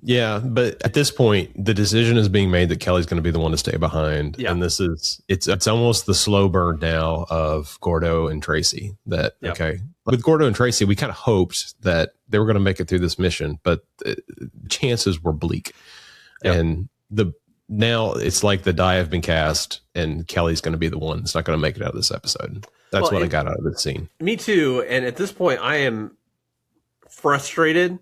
Yeah, but at this point, the decision is being made that Kelly's going to be the one to stay behind, and it's almost the slow burn now of Gordo and Tracy. Okay, with Gordo and Tracy, we kind of hoped that they were going to make it through this mission, but chances were bleak, and now it's like the die have been cast, and Kelly's going to be the one that's not going to make it out of this episode. That's what I got out of this scene. Me too, and at this point, I am frustrated.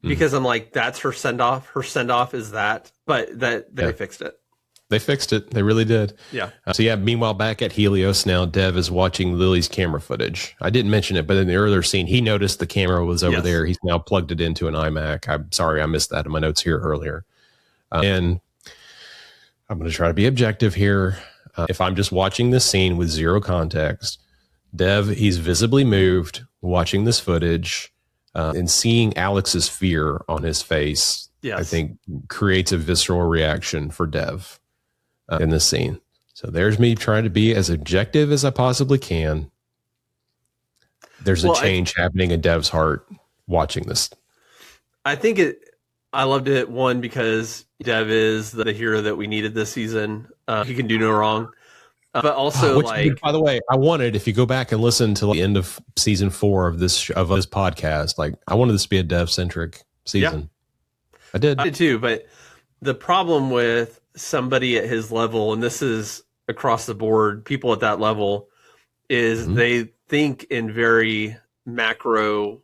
Because I'm like, that's her send off. Her send off is that, but they fixed it. They fixed it. They really did. Yeah. Meanwhile, back at Helios now, Dev is watching Lily's camera footage. I didn't mention it, but in the earlier scene, he noticed the camera was over there. He's now plugged it into an iMac. I'm sorry, I missed that in my notes here earlier. And I'm going to try to be objective here. If I'm just watching this scene with zero context, Dev, he's visibly moved watching this footage. And seeing Alex's fear on his face, I think, creates a visceral reaction for Dev in this scene. So there's me trying to be as objective as I possibly can. There's a change happening in Dev's heart watching this. I think I loved it, one, because Dev is the hero that we needed this season. He can do no wrong. But also, by the way, I wanted, if you go back and listen to the end of season 4 of this podcast, like, I wanted this to be a Dev centric season. Yeah. I did too. But the problem with somebody at his level, and this is across the board, people at that level, is they think in very macro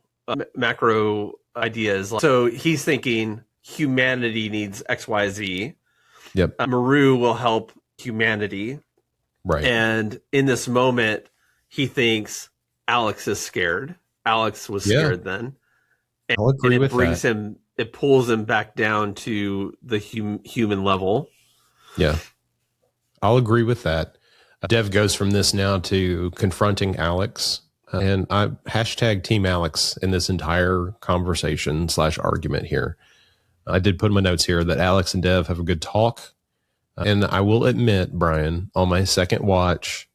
ideas. So he's thinking humanity needs X, Y, Z. Yep. Maru will help humanity. Right. And in this moment, he thinks Alex is scared. Alex was scared then. And, I'll agree with that. It pulls him back down to the human level. Yeah. I'll agree with that. Dev goes from this now to confronting Alex. And I hashtag Team Alex in this entire conversation / argument here. I did put in my notes here that Alex and Dev have a good talk. And I will admit, Brian, on my second watch,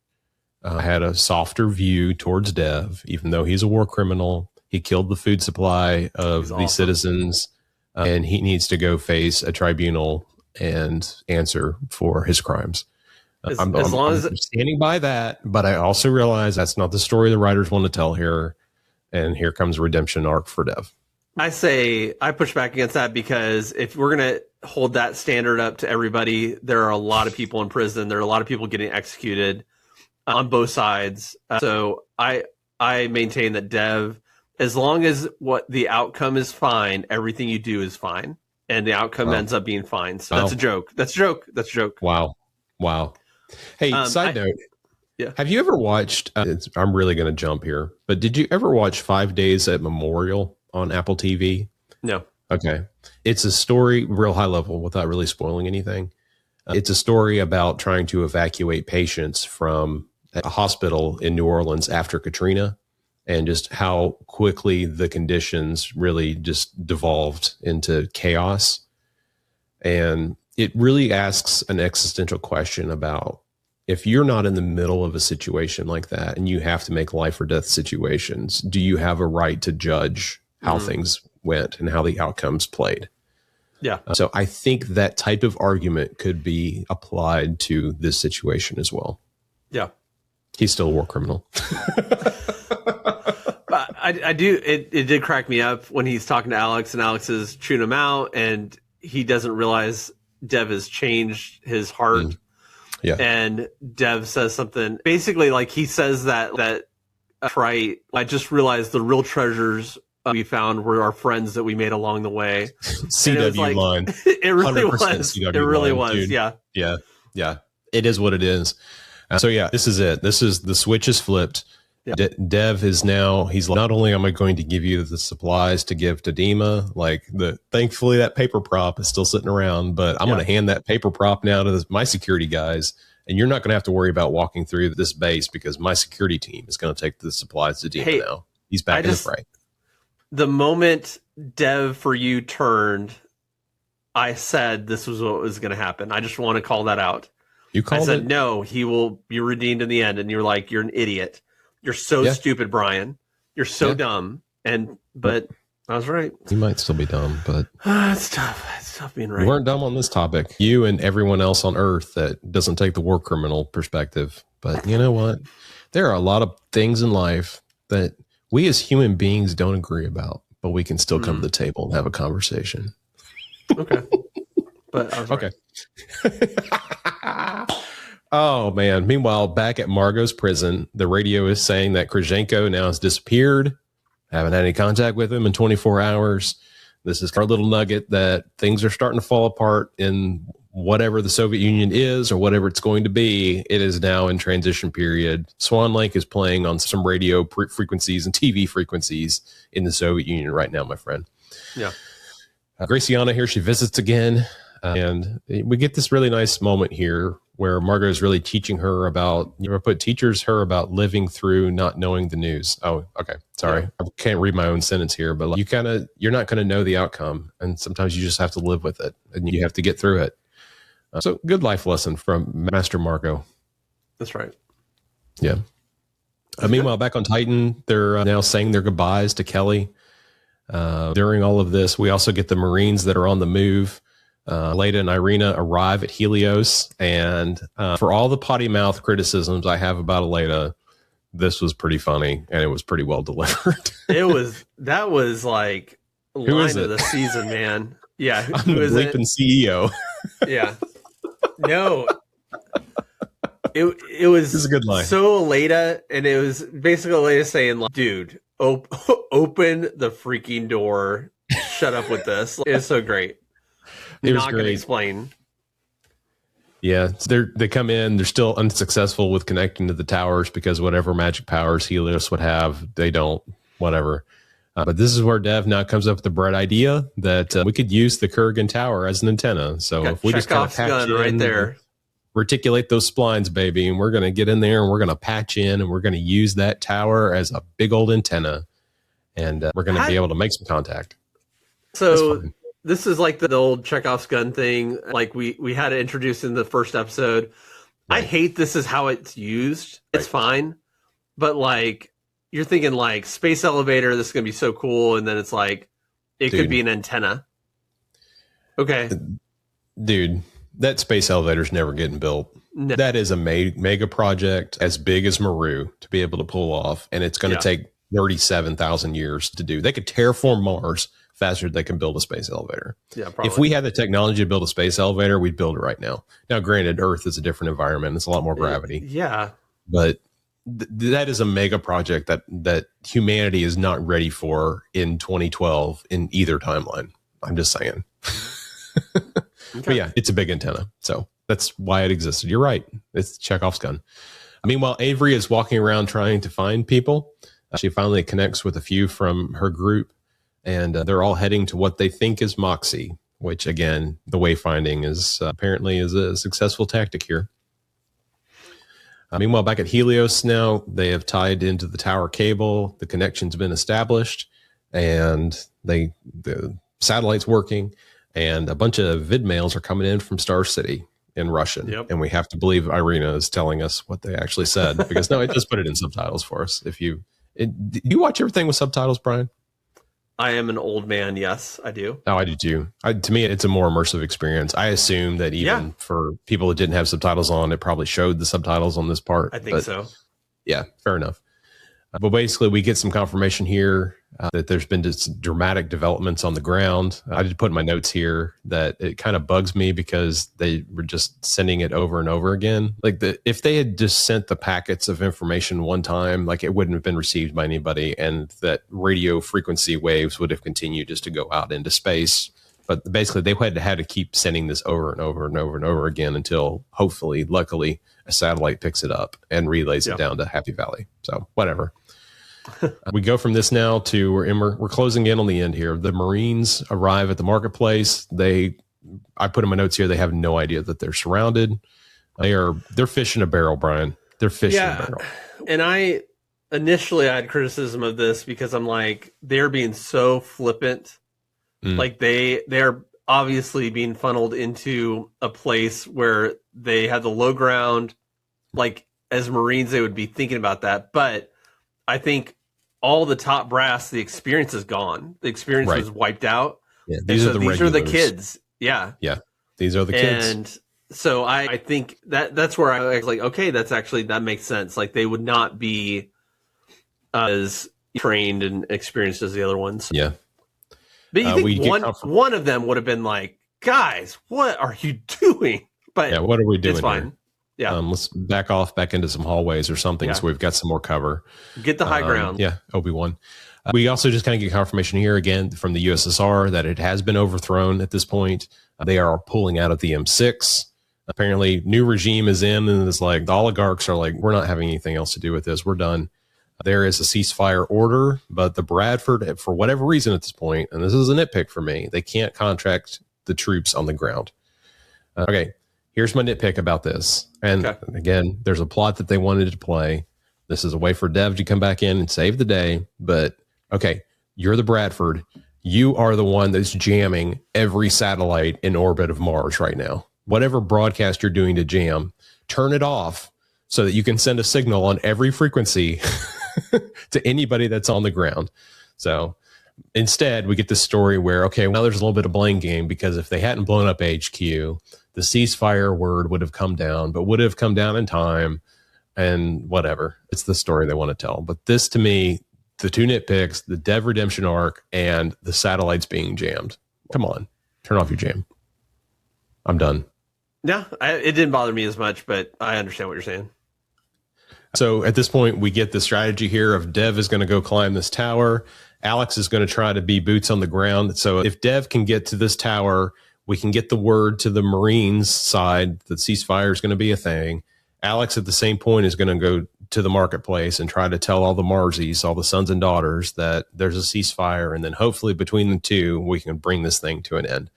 I had a softer view towards Dev, even though he's a war criminal. He killed the food supply of these citizens, and he needs to go face a tribunal and answer for his crimes. I'm standing by that, but I also realize that's not the story the writers want to tell here. And here comes a redemption arc for Dev. I push back against that, because if we're going to hold that standard up to everybody, there are a lot of people in prison. There are a lot of people getting executed on both sides. So I maintain that Dev, as long as what the outcome is fine, everything you do is fine. And the outcome ends up being fine. So that's a joke. That's a joke. Wow. Hey, side note. Yeah. Have you ever watched, I'm really going to jump here, but did you ever watch 5 Days at Memorial on Apple TV? No. Okay. It's a story, real high level, without really spoiling anything. It's a story about trying to evacuate patients from a hospital in New Orleans after Katrina, and just how quickly the conditions really just devolved into chaos. And it really asks an existential question about, if you're not in the middle of a situation like that and you have to make life or death situations, do you have a right to judge how things went and how the outcomes played? Yeah. So I think that type of argument could be applied to this situation as well. Yeah. He's still a war criminal. But I do. It did crack me up when he's talking to Alex, and Alex is chewing him out, and he doesn't realize Dev has changed his heart. Yeah. And Dev says something, basically, like, he says that trite, I just realized the real treasures we found were our friends that we made along the way. CW line. It really was. CW it really was. Dude. Yeah. Yeah. It is what it is. So yeah, this is it. This is the switch is flipped. Yeah. Dev is now, he's not only am I going to give you the supplies to give to Dima, thankfully that paper prop is still sitting around, but I'm going to hand that paper prop now to my security guys. And you're not going to have to worry about walking through this base, because my security team is going to take the supplies to Dima now. He's back in the fray. The moment Dev for you turned, I said this was what was going to happen. I just want to call that out. You called it? I said, it? no, he will be redeemed in the end. And you're like, you're an idiot. You're so stupid, Brian. You're so dumb. But I was right. You might still be dumb, but it's tough. It's tough being right. You weren't dumb on this topic. You and everyone else on Earth that doesn't take the war criminal perspective. But you know what? There are a lot of things in life that we as human beings don't agree about, but we can still come to the table and have a conversation. Okay. But I was right. Okay. Oh, man. Meanwhile, back at Margot's prison, the radio is saying that Krashenko now has disappeared. Haven't had any contact with him in 24 hours. This is our little nugget that things are starting to fall apart in whatever the Soviet Union is or whatever it's going to be. It is now in transition period. Swan Lake is playing on some radio frequencies and TV frequencies in the Soviet Union right now, my friend. Yeah. Graciana here, she visits again. And we get this really nice moment here where Margot is really teaching her about, teaches her about living through not knowing the news. Oh, okay. Sorry. Yeah. I can't read my own sentence here, but you're not going to know the outcome. And sometimes you just have to live with it and you have to get through it. So good life lesson from Master Margot. That's right. Yeah. Meanwhile, back on Titan, they're now saying their goodbyes to Kelly. During all of this, we also get the Marines that are on the move. Leda and Irina arrive at Helios, and for all the potty mouth criticisms I have about Leda, this was pretty funny and it was pretty well delivered. That was like line of the season, man. Yeah, I'm the bleeping CEO. Yeah, no, it was. This is a good line. So Leda, and it was basically Leda saying, like, "Dude, open the freaking door. Shut up with this." It's so great. It was not going to explain. Yeah, they come in. They're still unsuccessful with connecting to the towers because whatever magic powers Helios would have, they don't. Whatever. But this is where Dev now comes up with the bright idea that we could use the Kurgan Tower as an antenna. So if we just kind of patch in, right there, reticulate those splines, baby, and we're going to get in there and we're going to patch in and we're going to use that tower as a big old antenna, and we're going to be able to make some contact. So. This is like the old Chekhov's gun thing. Like we had it introduced in the first episode. Right. I hate this is how it's used. It's fine. But like you're thinking like space elevator, this is going to be so cool. And then it's like, it could be an antenna. Okay. Dude, that space elevator's never getting built. No. That is a mega project as big as Maru to be able to pull off. And it's going to take 37,000 years to do. They could terraform Mars faster than they can build a space elevator. Yeah, probably. If we had the technology to build a space elevator, we'd build it right now. Now, granted, Earth is a different environment. It's a lot more gravity. Yeah. But that is a mega project that humanity is not ready for in 2012 in either timeline. I'm just saying. Okay. But yeah, it's a big antenna. So that's why it existed. You're right. It's Chekhov's gun. Meanwhile, Avery is walking around trying to find people. She finally connects with a few from her group. And they're all heading to what they think is Moxie, which, again, the wayfinding is apparently is a successful tactic here. Meanwhile, back at Helios now, they have tied into the tower cable. The connection's been established, and the satellite's working, and a bunch of vid mails are coming in from Star City in Russian. Yep. And we have to believe Irina is telling us what they actually said, because no, it does put it in subtitles for us. Do you watch everything with subtitles, Brian? I am an old man. Yes, I do. Oh, I do too. To me, it's a more immersive experience. I assume that even for people that didn't have subtitles on, it probably showed the subtitles on this part. I think so. Yeah, fair enough. But basically, we get some confirmation here that there's been just dramatic developments on the ground. I did put in my notes here that it kind of bugs me because they were just sending it over and over again. Like if they had just sent the packets of information one time, like it wouldn't have been received by anybody, and that radio frequency waves would have continued just to go out into space. But basically, they had to keep sending this over and over and over and over again until hopefully, luckily, a satellite picks it up and relays it down to Happy Valley. So whatever. We go from this now to we're closing in on the end here. The Marines arrive at the marketplace. I put in my notes here. They have no idea that they're surrounded. They're fishing a barrel, Brian. They're fishing a barrel. And I had criticism of this because I'm like, they're being so flippant. Like they're obviously being funneled into a place where they have the low ground. Like as Marines, they would be thinking about that. But I think all the top brass, the experience is gone. The experience was wiped out. Yeah, these are the kids. Yeah. Yeah. These are the kids. And so I think that's where I was like, okay, that makes sense. Like they would not be as trained and experienced as the other ones. Yeah. But you think one of them would have been like, guys, what are you doing? But yeah, what are we doing? It's fine. Here? Yeah. Let's back into some hallways or something so we've got some more cover. Get the high ground. Yeah, Obi-Wan. We also just kind of get confirmation here again from the USSR that it has been overthrown at this point. They are pulling out of the M6. Apparently, new regime is in, and it's like the oligarchs are like, we're not having anything else to do with this. We're done. There is a ceasefire order, but the Bradford, for whatever reason at this point, and this is a nitpick for me, they can't contract the troops on the ground. Okay, here's my nitpick about this. And again, there's a plot that they wanted to play. This is a way for Dev to come back in and save the day. But okay, you're the Bradford. You are the one that's jamming every satellite in orbit of Mars right now. Whatever broadcast you're doing to jam, turn it off so that you can send a signal on every frequency to anybody that's on the ground. So instead, we get this story where, okay, well, there's a little bit of blame game because if they hadn't blown up HQ, the ceasefire word would have come down, but would have come down in time and whatever. It's the story they want to tell. But this, to me, the two nitpicks, the Dev redemption arc and the satellites being jammed. Come on, turn off your jam. I'm done. Yeah, it didn't bother me as much, but I understand what you're saying. So at this point, we get the strategy here of Dev is going to go climb this tower. Alex is going to try to be boots on the ground. So if Dev can get to this tower, we can get the word to the Marines side that ceasefire is going to be a thing. Alex at the same point is going to go to the marketplace and try to tell all the Marsies, all the sons and daughters, that there's a ceasefire. And then hopefully between the two, we can bring this thing to an end.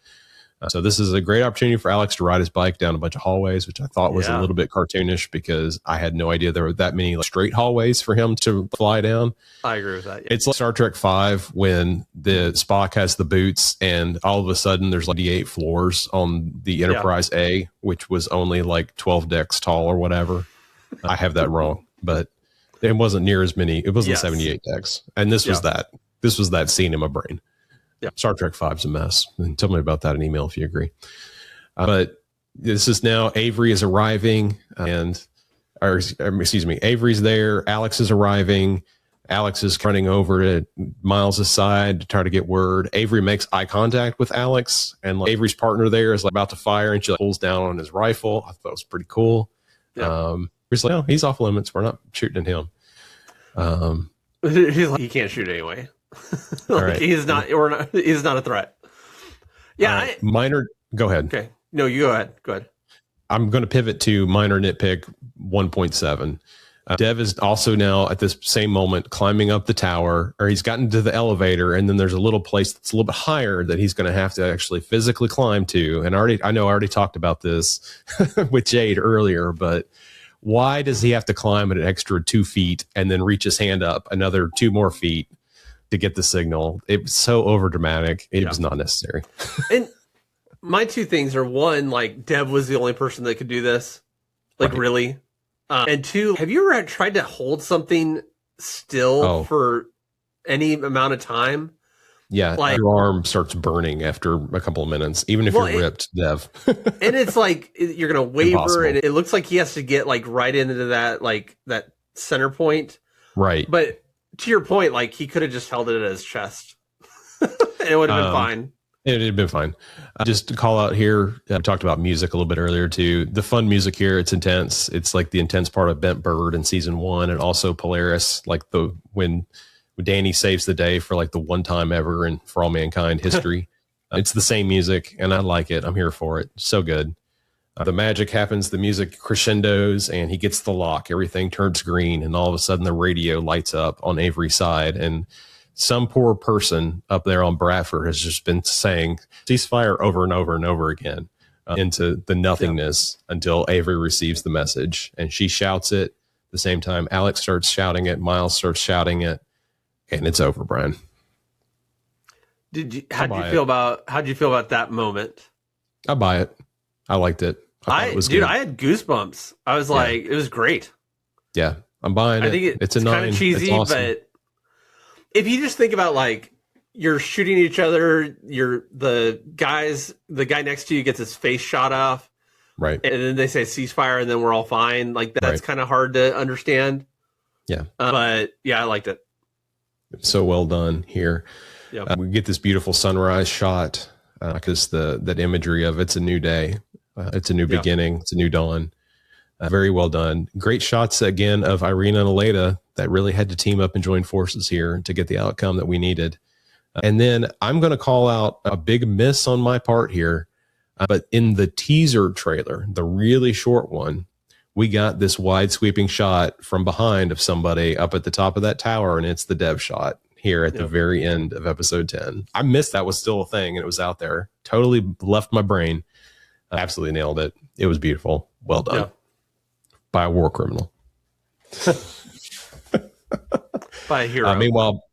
So this is a great opportunity for Alex to ride his bike down a bunch of hallways, which I thought was a little bit cartoonish because I had no idea there were that many straight hallways for him to fly down. I agree with that. Yeah. It's like Star Trek V when the Spock has the boots and all of a sudden there's like 8 floors on the Enterprise A, which was only like 12 decks tall or whatever. I have that wrong, but it wasn't near as many. It wasn't 78 decks. And this was that. This was that scene in my brain. Yeah, Star Trek V is a mess. And tell me about that in email if you agree. But this is now Avery is arriving Avery's there. Alex is arriving. Alex is running over to Miles' side to try to get word. Avery makes eye contact with Alex, and like, Avery's partner there is like about to fire, and she like, pulls down on his rifle. I thought it was pretty cool. Yeah. He's like, no, he's off limits. We're not shooting at him. He's like, he can't shoot anyway. Like, right. He's not a threat. Yeah. Minor. Go ahead. Okay. No, you go ahead. Go ahead. I'm going to pivot to minor nitpick 1.7. Dev is also now at this same moment climbing up the tower, or he's gotten to the elevator, and then there's a little place that's a little bit higher that he's going to have to actually physically climb to. And I already talked about this with Jade earlier, but why does he have to climb an extra 2 feet and then reach his hand up another 2 more feet to get the signal? It was so overdramatic. It was not necessary. And my 2 things are, 1, like Dev was the only person that could do this. Like, really? And 2, have you ever tried to hold something still for any amount of time? Yeah, like, your arm starts burning after a couple of minutes, even if you're ripped, Dev. And it's like, you're going to waver, impossible. And it looks like he has to get like right into that, like that center point. Right. But to your point, like he could have just held it at his chest and it would have been fine. It had been fine. Just to call out here, I talked about music a little bit earlier too. The fun music here, it's intense. It's like the intense part of Bent Bird in season 1, and also Polaris, like when Danny saves the day for like the one time ever in For All Mankind history. It's the same music, and I like it. I'm here for it. So good. The magic happens, the music crescendos, and he gets the lock. Everything turns green, and all of a sudden the radio lights up on Avery's side, and some poor person up there on Bradford has just been saying ceasefire over and over and over again into the nothingness until Avery receives the message, and she shouts it. At the same time, Alex starts shouting it, Miles starts shouting it, and it's over, Brian. How'd you feel about that moment? I buy it. I liked it. I had goosebumps. I was like, it was great. Yeah, I'm buying it. I think it's a 9. Kind of cheesy, awesome. but if you just think about like you're shooting each other, the guy next to you gets his face shot off, right? And then they say ceasefire, and then we're all fine. Like that's kind of hard to understand. Yeah, but yeah, I liked it. So well done here. Yep. We get this beautiful sunrise shot because that imagery of it's a new day, it's a new beginning, it's a new dawn. Very well done. Great shots again of Irina and Aleda that really had to team up and join forces here to get the outcome that we needed. And then I'm going to call out a big miss on my part here, but in the teaser trailer, the really short one, we got this wide sweeping shot from behind of somebody up at the top of that tower, and it's the dev shot here at the very end of episode 10. I missed that was still a thing, and it was out there. Totally left my brain. Absolutely nailed it. It was beautiful. Well done. By a war criminal. By a hero. Meanwhile,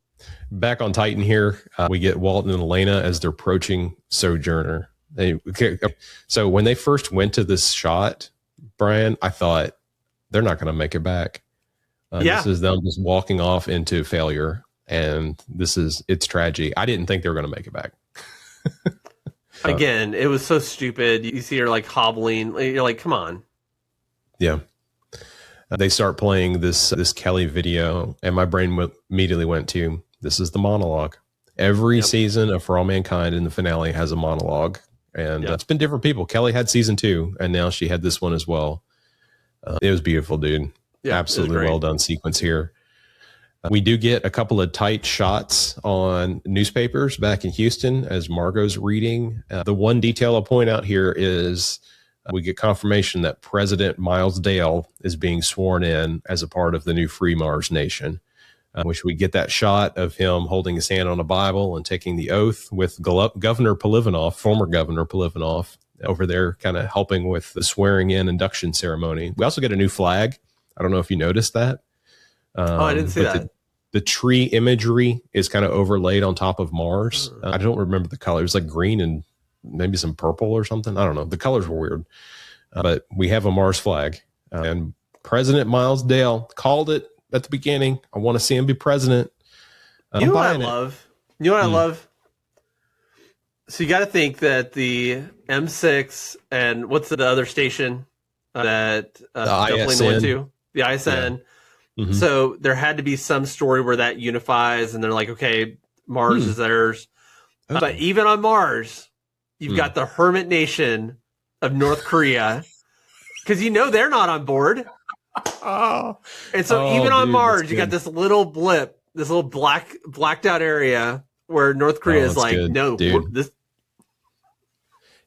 back on Titan here, we get Walton and Elena as they're approaching Sojourner. So when they first went to this shot, Brian, I thought they're not going to make it back. This is them just walking off into failure, and it's tragedy. I didn't think they were going to make it back. Again, it was so stupid. You see her like hobbling. You're like, come on. Yeah. They start playing this Kelly video, and my brain immediately went to, this is the monologue. Every season of For All Mankind in the finale has a monologue, and it's been different people. Kelly had season 2, and now she had this one as well. It was beautiful, dude. Yeah, absolutely well done sequence here. We do get a couple of tight shots on newspapers back in Houston as Margot's reading. The one detail I'll point out here is we get confirmation that President Miles Dale is being sworn in as a part of the new Free Mars Nation, which we get that shot of him holding his hand on a Bible and taking the oath with Governor Polivanov, former Governor Polivanov, over there kind of helping with the swearing in induction ceremony. We also get a new flag. I don't know if you noticed that. I didn't see that. The tree imagery is kind of overlaid on top of Mars. I don't remember the color. It was like green and maybe some purple or something. I don't know. The colors were weird. But we have a Mars flag. And President Miles Dale called it at the beginning. I want to see him be president. You know what I love? You know what I love? So you got to think that the M6 and what's the other station that Dublin went to? The ISN. Yeah. Mm-hmm. So there had to be some story where that unifies and they're like, okay, Mars is theirs. Oh. But even on Mars, you've got the hermit nation of North Korea because they're not on board. And so even on Mars, you got this little blip, this little blacked out area where North Korea is like, good. No, this.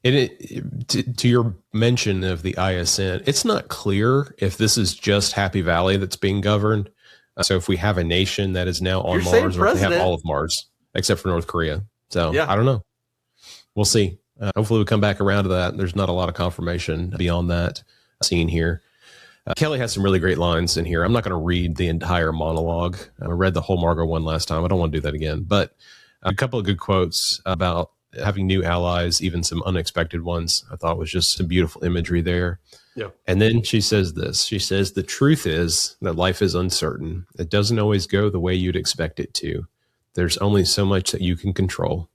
To your mention of the ISN, it's not clear if this is just Happy Valley that's being governed. So if we have a nation that is now on Mars, or if we have all of Mars, except for North Korea. So I don't know. We'll see. Hopefully we'll come back around to that. There's not a lot of confirmation beyond that scene here. Kelly has some really great lines in here. I'm not going to read the entire monologue. I read the whole Margot one last time. I don't want to do that again. But a couple of good quotes about having new allies, even some unexpected ones. I thought was just some beautiful imagery there. Yeah. And then she says this. She says, the truth is that life is uncertain. It doesn't always go the way you'd expect it to. There's only so much that you can control.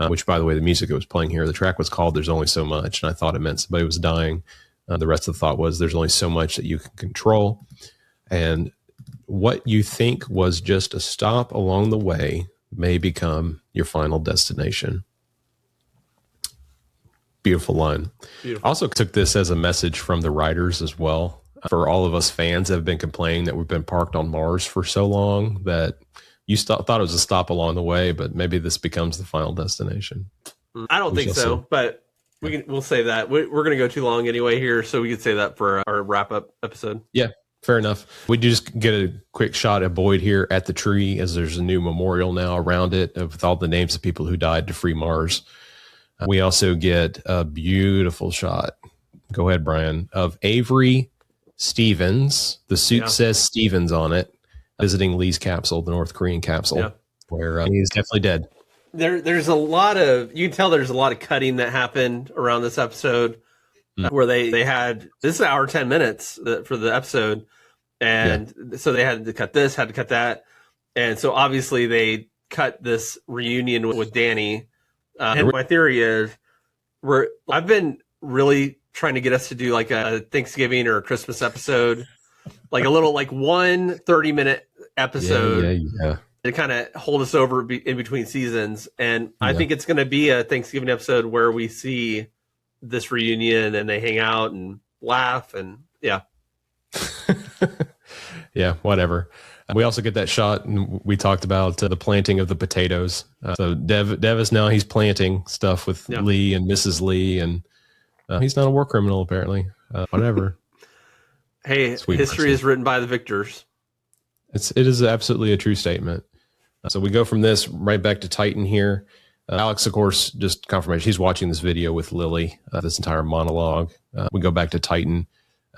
Which, by the way, the music that was playing here, the track was called There's Only So Much. And I thought it meant somebody was dying. The rest of the thought was there's only so much that you can control. And what you think was just a stop along the way may become your final destination. Beautiful line. Beautiful. Also took this as a message from the writers as well. For all of us fans that have been complaining that we've been parked on Mars for so long that you thought it was a stop along the way, but maybe this becomes the final destination. I don't think so, see. But we'll save that. We're going to go too long anyway here, so we could say that for our wrap-up episode. Yeah, fair enough. We just get a quick shot of Boyd here at the tree as there's a new memorial now around it with all the names of people who died to free Mars. We also get a beautiful shot. Go ahead, Brian. Of Avery Stevens. The suit says Stevens on it, visiting Lee's capsule, the North Korean capsule, where he's definitely dead. There's a lot of, you can tell there's a lot of cutting that happened around this episode where they had, this is an hour, 10 minutes for the episode. And so they had to cut this, had to cut that. And so obviously they cut this reunion with Danny. And my theory is I've been really trying to get us to do like a Thanksgiving or a Christmas episode, like a little, like 30-minute episode to kind of hold us over in between seasons. And I think it's going to be a Thanksgiving episode where we see this reunion and they hang out and laugh and yeah. Yeah, whatever. We also get that shot, and we talked about the planting of the potatoes. So Devis now he's planting stuff with Lee and Mrs. Lee, and he's not a war criminal apparently. Whatever. Hey, sweet history person. Is written by the victors. It is absolutely a true statement. So we go from this right back to Titan here. Alex, of course, just confirmation. He's watching this video with Lily, this entire monologue. We go back to Titan.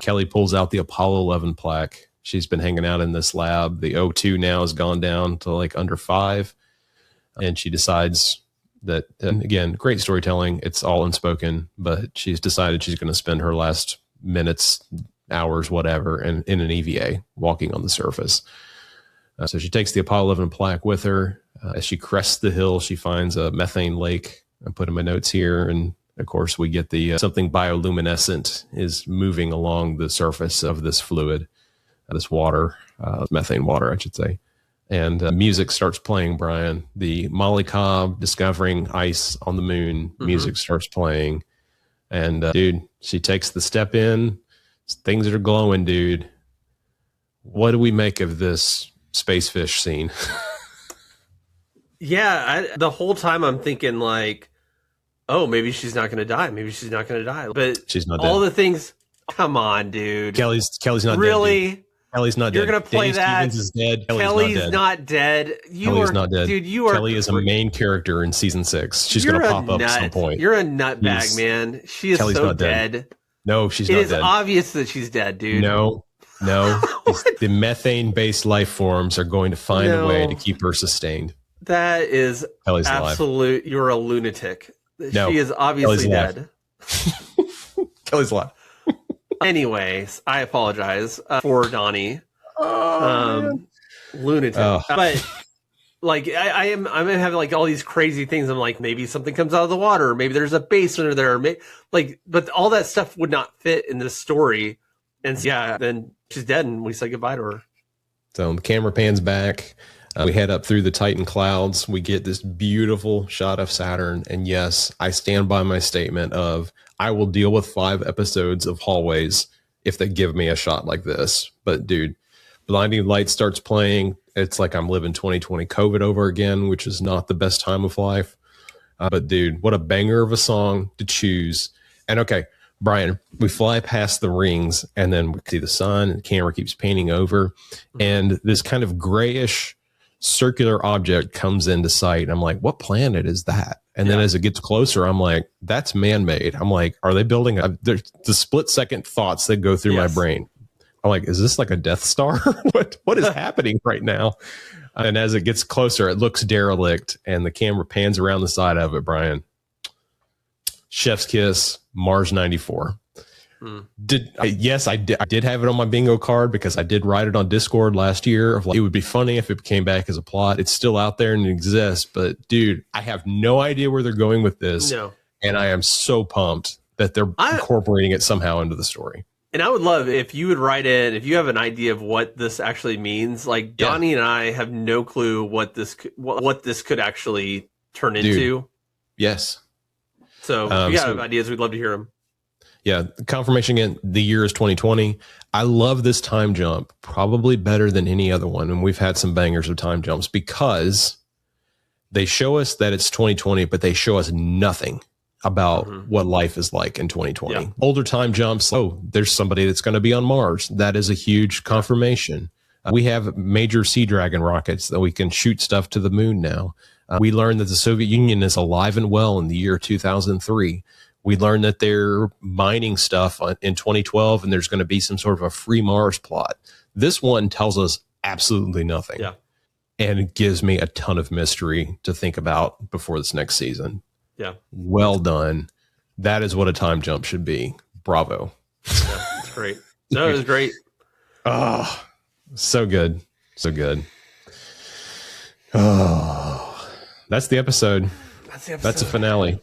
Kelly pulls out the Apollo 11 plaque. She's been hanging out in this lab. The O2 now has gone down to like under 5. And she decides that, and again, great storytelling. It's all unspoken, but she's decided she's going to spend her last minutes, hours, whatever, in an EVA walking on the surface. So she takes the Apollo 11 plaque with her. As she crests the hill, she finds a methane lake. I put in my notes here. And of course, we get the something bioluminescent is moving along the surface of this fluid. This water, methane water, I should say. And music starts playing, Brian. The Molly Cobb discovering ice on the moon, music starts playing. And dude, she takes the step in. Things that are glowing, dude. What do we make of this space fish scene? The whole time I'm thinking like, oh, maybe she's not going to die. Maybe she's not going to die. But she's not all dead. the things, come on, dude. Kelly's not really? Dead, Kelly's not dead. You're going to play Dave that. Stevens is dead. Kelly's not dead. Kelly's not dead. Dude, you are. Kelly is a main character in season 6. She's going to pop up at some point. You're a nutbag, man. She is Kelly's so dead. No, she's not dead. It is obvious that she's dead, dude. No. The methane-based life forms are going to find a way to keep her sustained. That is Kelly's absolute. Alive. You're a lunatic. No, she is obviously dead. Kelly's alive. Anyways, I apologize for Donnie. Lunatic. But like I'm having like all these crazy things. I'm like, maybe something comes out of the water, maybe there's a base under there, but all that stuff would not fit in this story. And then she's dead and we say goodbye to her. So the camera pans back. We head up through the Titan clouds. We get this beautiful shot of Saturn. And yes, I stand by my statement of I will deal with 5 episodes of hallways if they give me a shot like this. But dude, Blinding Light starts playing. It's like I'm living 2020 COVID over again, which is not the best time of life. But dude, what a banger of a song to choose. And okay, Brian, we fly past the rings and then we see the sun and the camera keeps painting over. And this kind of grayish circular object comes into sight. I'm like, what planet is that? And then as it gets closer, I'm like, that's man-made. I'm like, are they building the split-second thoughts that go through my brain? I'm like, is this like a Death Star? What is happening right now? And as it gets closer, it looks derelict, and the camera pans around the side of it, Brian. Chef's kiss, Mars 94. I did have it on my bingo card because I did write it on Discord last year. Of like, it would be funny if it came back as a plot. It's still out there and it exists, but dude, I have no idea where they're going with this. No. And I am so pumped that they're incorporating it somehow into the story. And I would love if you would write in, if you have an idea of what this actually means. Like Donnie and I have no clue what this could actually turn into. Yes. So if you have ideas, we'd love to hear them. Yeah, confirmation again, the year is 2020. I love this time jump, probably better than any other one. And we've had some bangers of time jumps because they show us that it's 2020, but they show us nothing about what life is like in 2020. Yeah. Older time jumps, there's somebody that's going to be on Mars. That is a huge confirmation. We have major Sea Dragon rockets that we can shoot stuff to the moon now. We learned that the Soviet Union is alive and well in the year 2003. We learned that they're mining stuff in 2012, and there's going to be some sort of a free Mars plot. This one tells us absolutely nothing. Yeah. And it gives me a ton of mystery to think about before this next season. Yeah. Well done. That is what a time jump should be. Bravo. Yeah, it's great. No, it was great. Oh, so good. So good. Oh, that's the episode. That's the finale.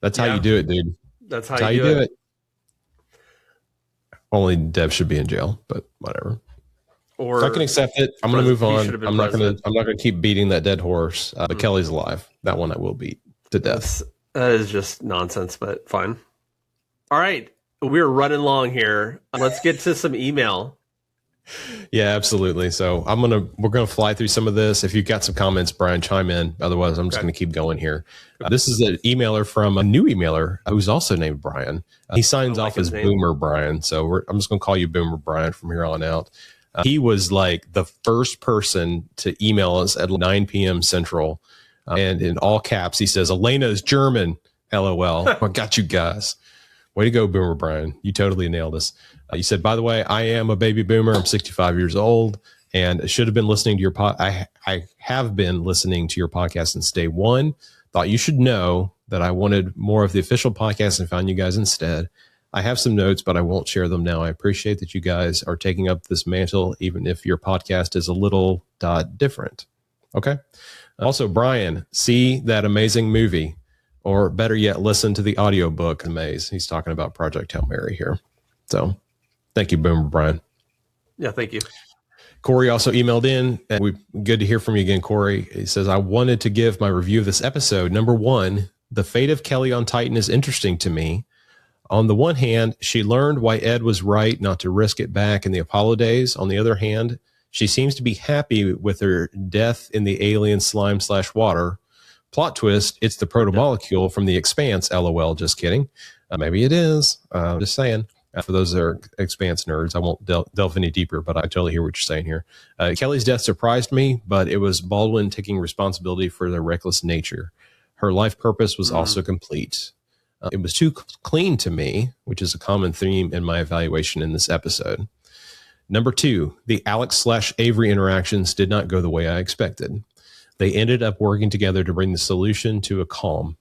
That's how you do it, dude. That's how you do it. Only Dev should be in jail, but whatever. Or so I can accept it. I'm going to move on. I'm not going to keep beating that dead horse. But Kelly's alive. That one I will beat to death. That is just nonsense, but fine. All right, we're running long here. Let's get to some email. Yeah, absolutely. So we're gonna fly through some of this. If you've got some comments, Brian, chime in. Otherwise, I'm just gonna keep going here. This is an emailer from a new emailer who's also named Brian. He signs off as Boomer Brian. So I'm just gonna call you Boomer Brian from here on out. He was like the first person to email us at 9 p.m. Central, and in all caps, he says, "Elena is German." LOL. I got you guys. Way to go, Boomer Brian. You totally nailed us. You said, by the way, I am a baby boomer. I'm 65 years old and should have been listening to your I have been listening to your podcast since day one. Thought you should know that I wanted more of the official podcast and found you guys instead. I have some notes, but I won't share them now. I appreciate that you guys are taking up this mantle, even if your podcast is a little different. Okay. Also, Brian, see that amazing movie, or better yet, listen to the audiobook, Amaze. He's talking about Project Hail Mary here. So thank you, Boomer Brian. Yeah, thank you. Corey also emailed in. And good to hear from you again, Corey. He says, I wanted to give my review of this episode. Number one, the fate of Kelly on Titan is interesting to me. On the one hand, she learned why Ed was right not to risk it back in the Apollo days. On the other hand, she seems to be happy with her death in the alien slime/water. Plot twist, it's the protomolecule from the Expanse. LOL, just kidding. Maybe it is. Just saying. For those that are Expanse nerds, I won't delve any deeper, but I totally hear what you're saying here. Kelly's death surprised me, but it was Baldwin taking responsibility for their reckless nature. Her life purpose was also complete. It was too clean to me, which is a common theme in my evaluation in this episode. Number two, the Alex/Avery interactions did not go the way I expected. They ended up working together to bring the solution to a calm.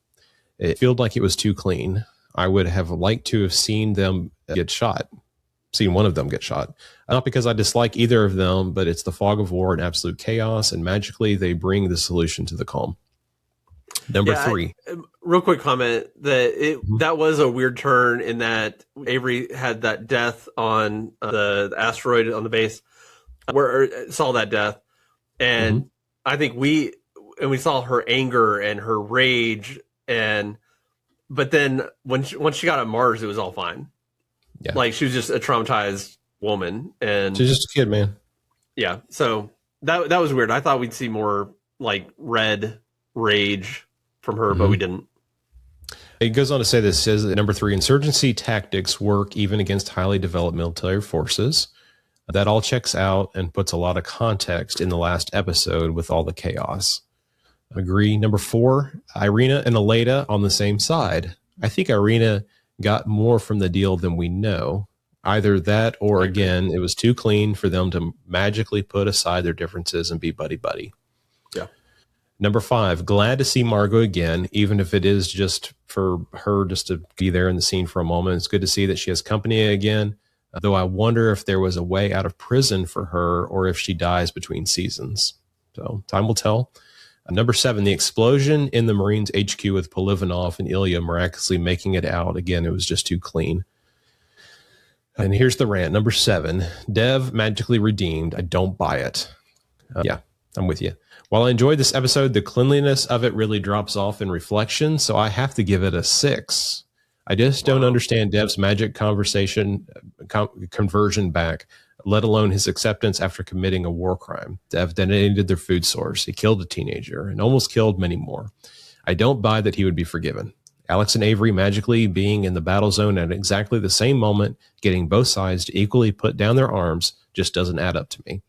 It felt like it was too clean. I would have liked to have seen them get shot, seen one of them get shot. Not because I dislike either of them, but it's the fog of war and absolute chaos, and magically they bring the solution to the calm. Number three. Real quick comment that that was a weird turn in that Avery had that death on the asteroid on the base, where saw that death, and I think we saw her anger and her rage, but then once she got on Mars, it was all fine. Yeah, like she was just a traumatized woman, and she's just a kid, man. Yeah, so that was weird. I thought we'd see more like red rage from her, but we didn't. It goes on to say this, says that number three, insurgency tactics work even against highly developed military forces. That all checks out and puts a lot of context in the last episode with all the chaos. Agree. Number four, Irina and Aleda on the same side. I think Irina got more from the deal than we know. Either that or, again, it was too clean for them to magically put aside their differences and be buddy-buddy. Yeah. Number five, glad to see Margot again, even if it is just for her just to be there in the scene for a moment. It's good to see that she has company again, though I wonder if there was a way out of prison for her or if she dies between seasons. So time will tell. Number seven, the explosion in the Marines HQ with Polivanov and Ilya miraculously making it out. Again, it was just too clean. And here's the rant. Number seven, Dev magically redeemed. I don't buy it. Yeah, I'm with you. While I enjoyed this episode, the cleanliness of it really drops off in reflection, so I have to give it a 6. I just don't understand Dev's magic conversion back, let alone his acceptance after committing a war crime. Dev detonated their food source. He killed a teenager and almost killed many more. I don't buy that he would be forgiven. Alex and Avery magically being in the battle zone at exactly the same moment, getting both sides to equally put down their arms, just doesn't add up to me.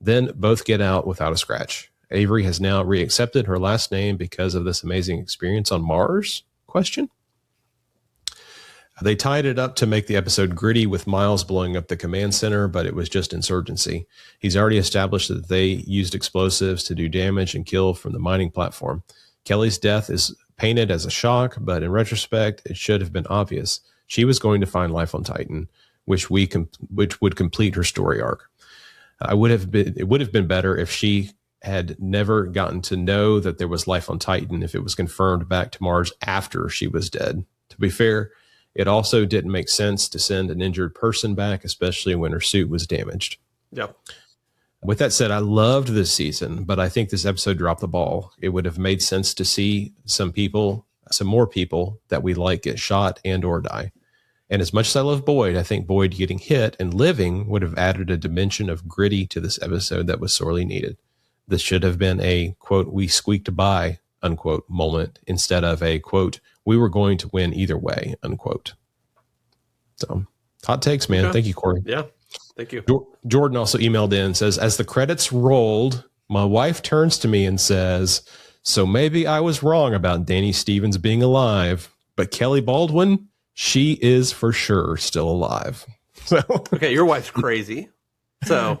Then both get out without a scratch. Avery has now reaccepted her last name because of this amazing experience on Mars? Question. They tied it up to make the episode gritty with Miles blowing up the command center, but it was just insurgency. He's already established that they used explosives to do damage and kill from the mining platform. Kelly's death is painted as a shock, but in retrospect, it should have been obvious. She was going to find life on Titan, which would complete her story arc. It would have been better if she had never gotten to know that there was life on Titan if it was confirmed back to Mars after she was dead. To be fair, it also didn't make sense to send an injured person back, especially when her suit was damaged. Yep. With that said, I loved this season, but I think this episode dropped the ball. It would have made sense to see some more people that we like get shot and or die. And as much as I love Boyd, I think Boyd getting hit and living would have added a dimension of gritty to this episode that was sorely needed. This should have been a, quote, we squeaked by, unquote, moment instead of a, quote, we were going to win either way, unquote. So, hot takes, man. Okay. Thank you, Corey. Yeah, thank you. Jordan also emailed in and says, as the credits rolled, my wife turns to me and says, so maybe I was wrong about Danny Stevens being alive, but Kelly Baldwin, she is for sure still alive. So, okay, your wife's crazy. So,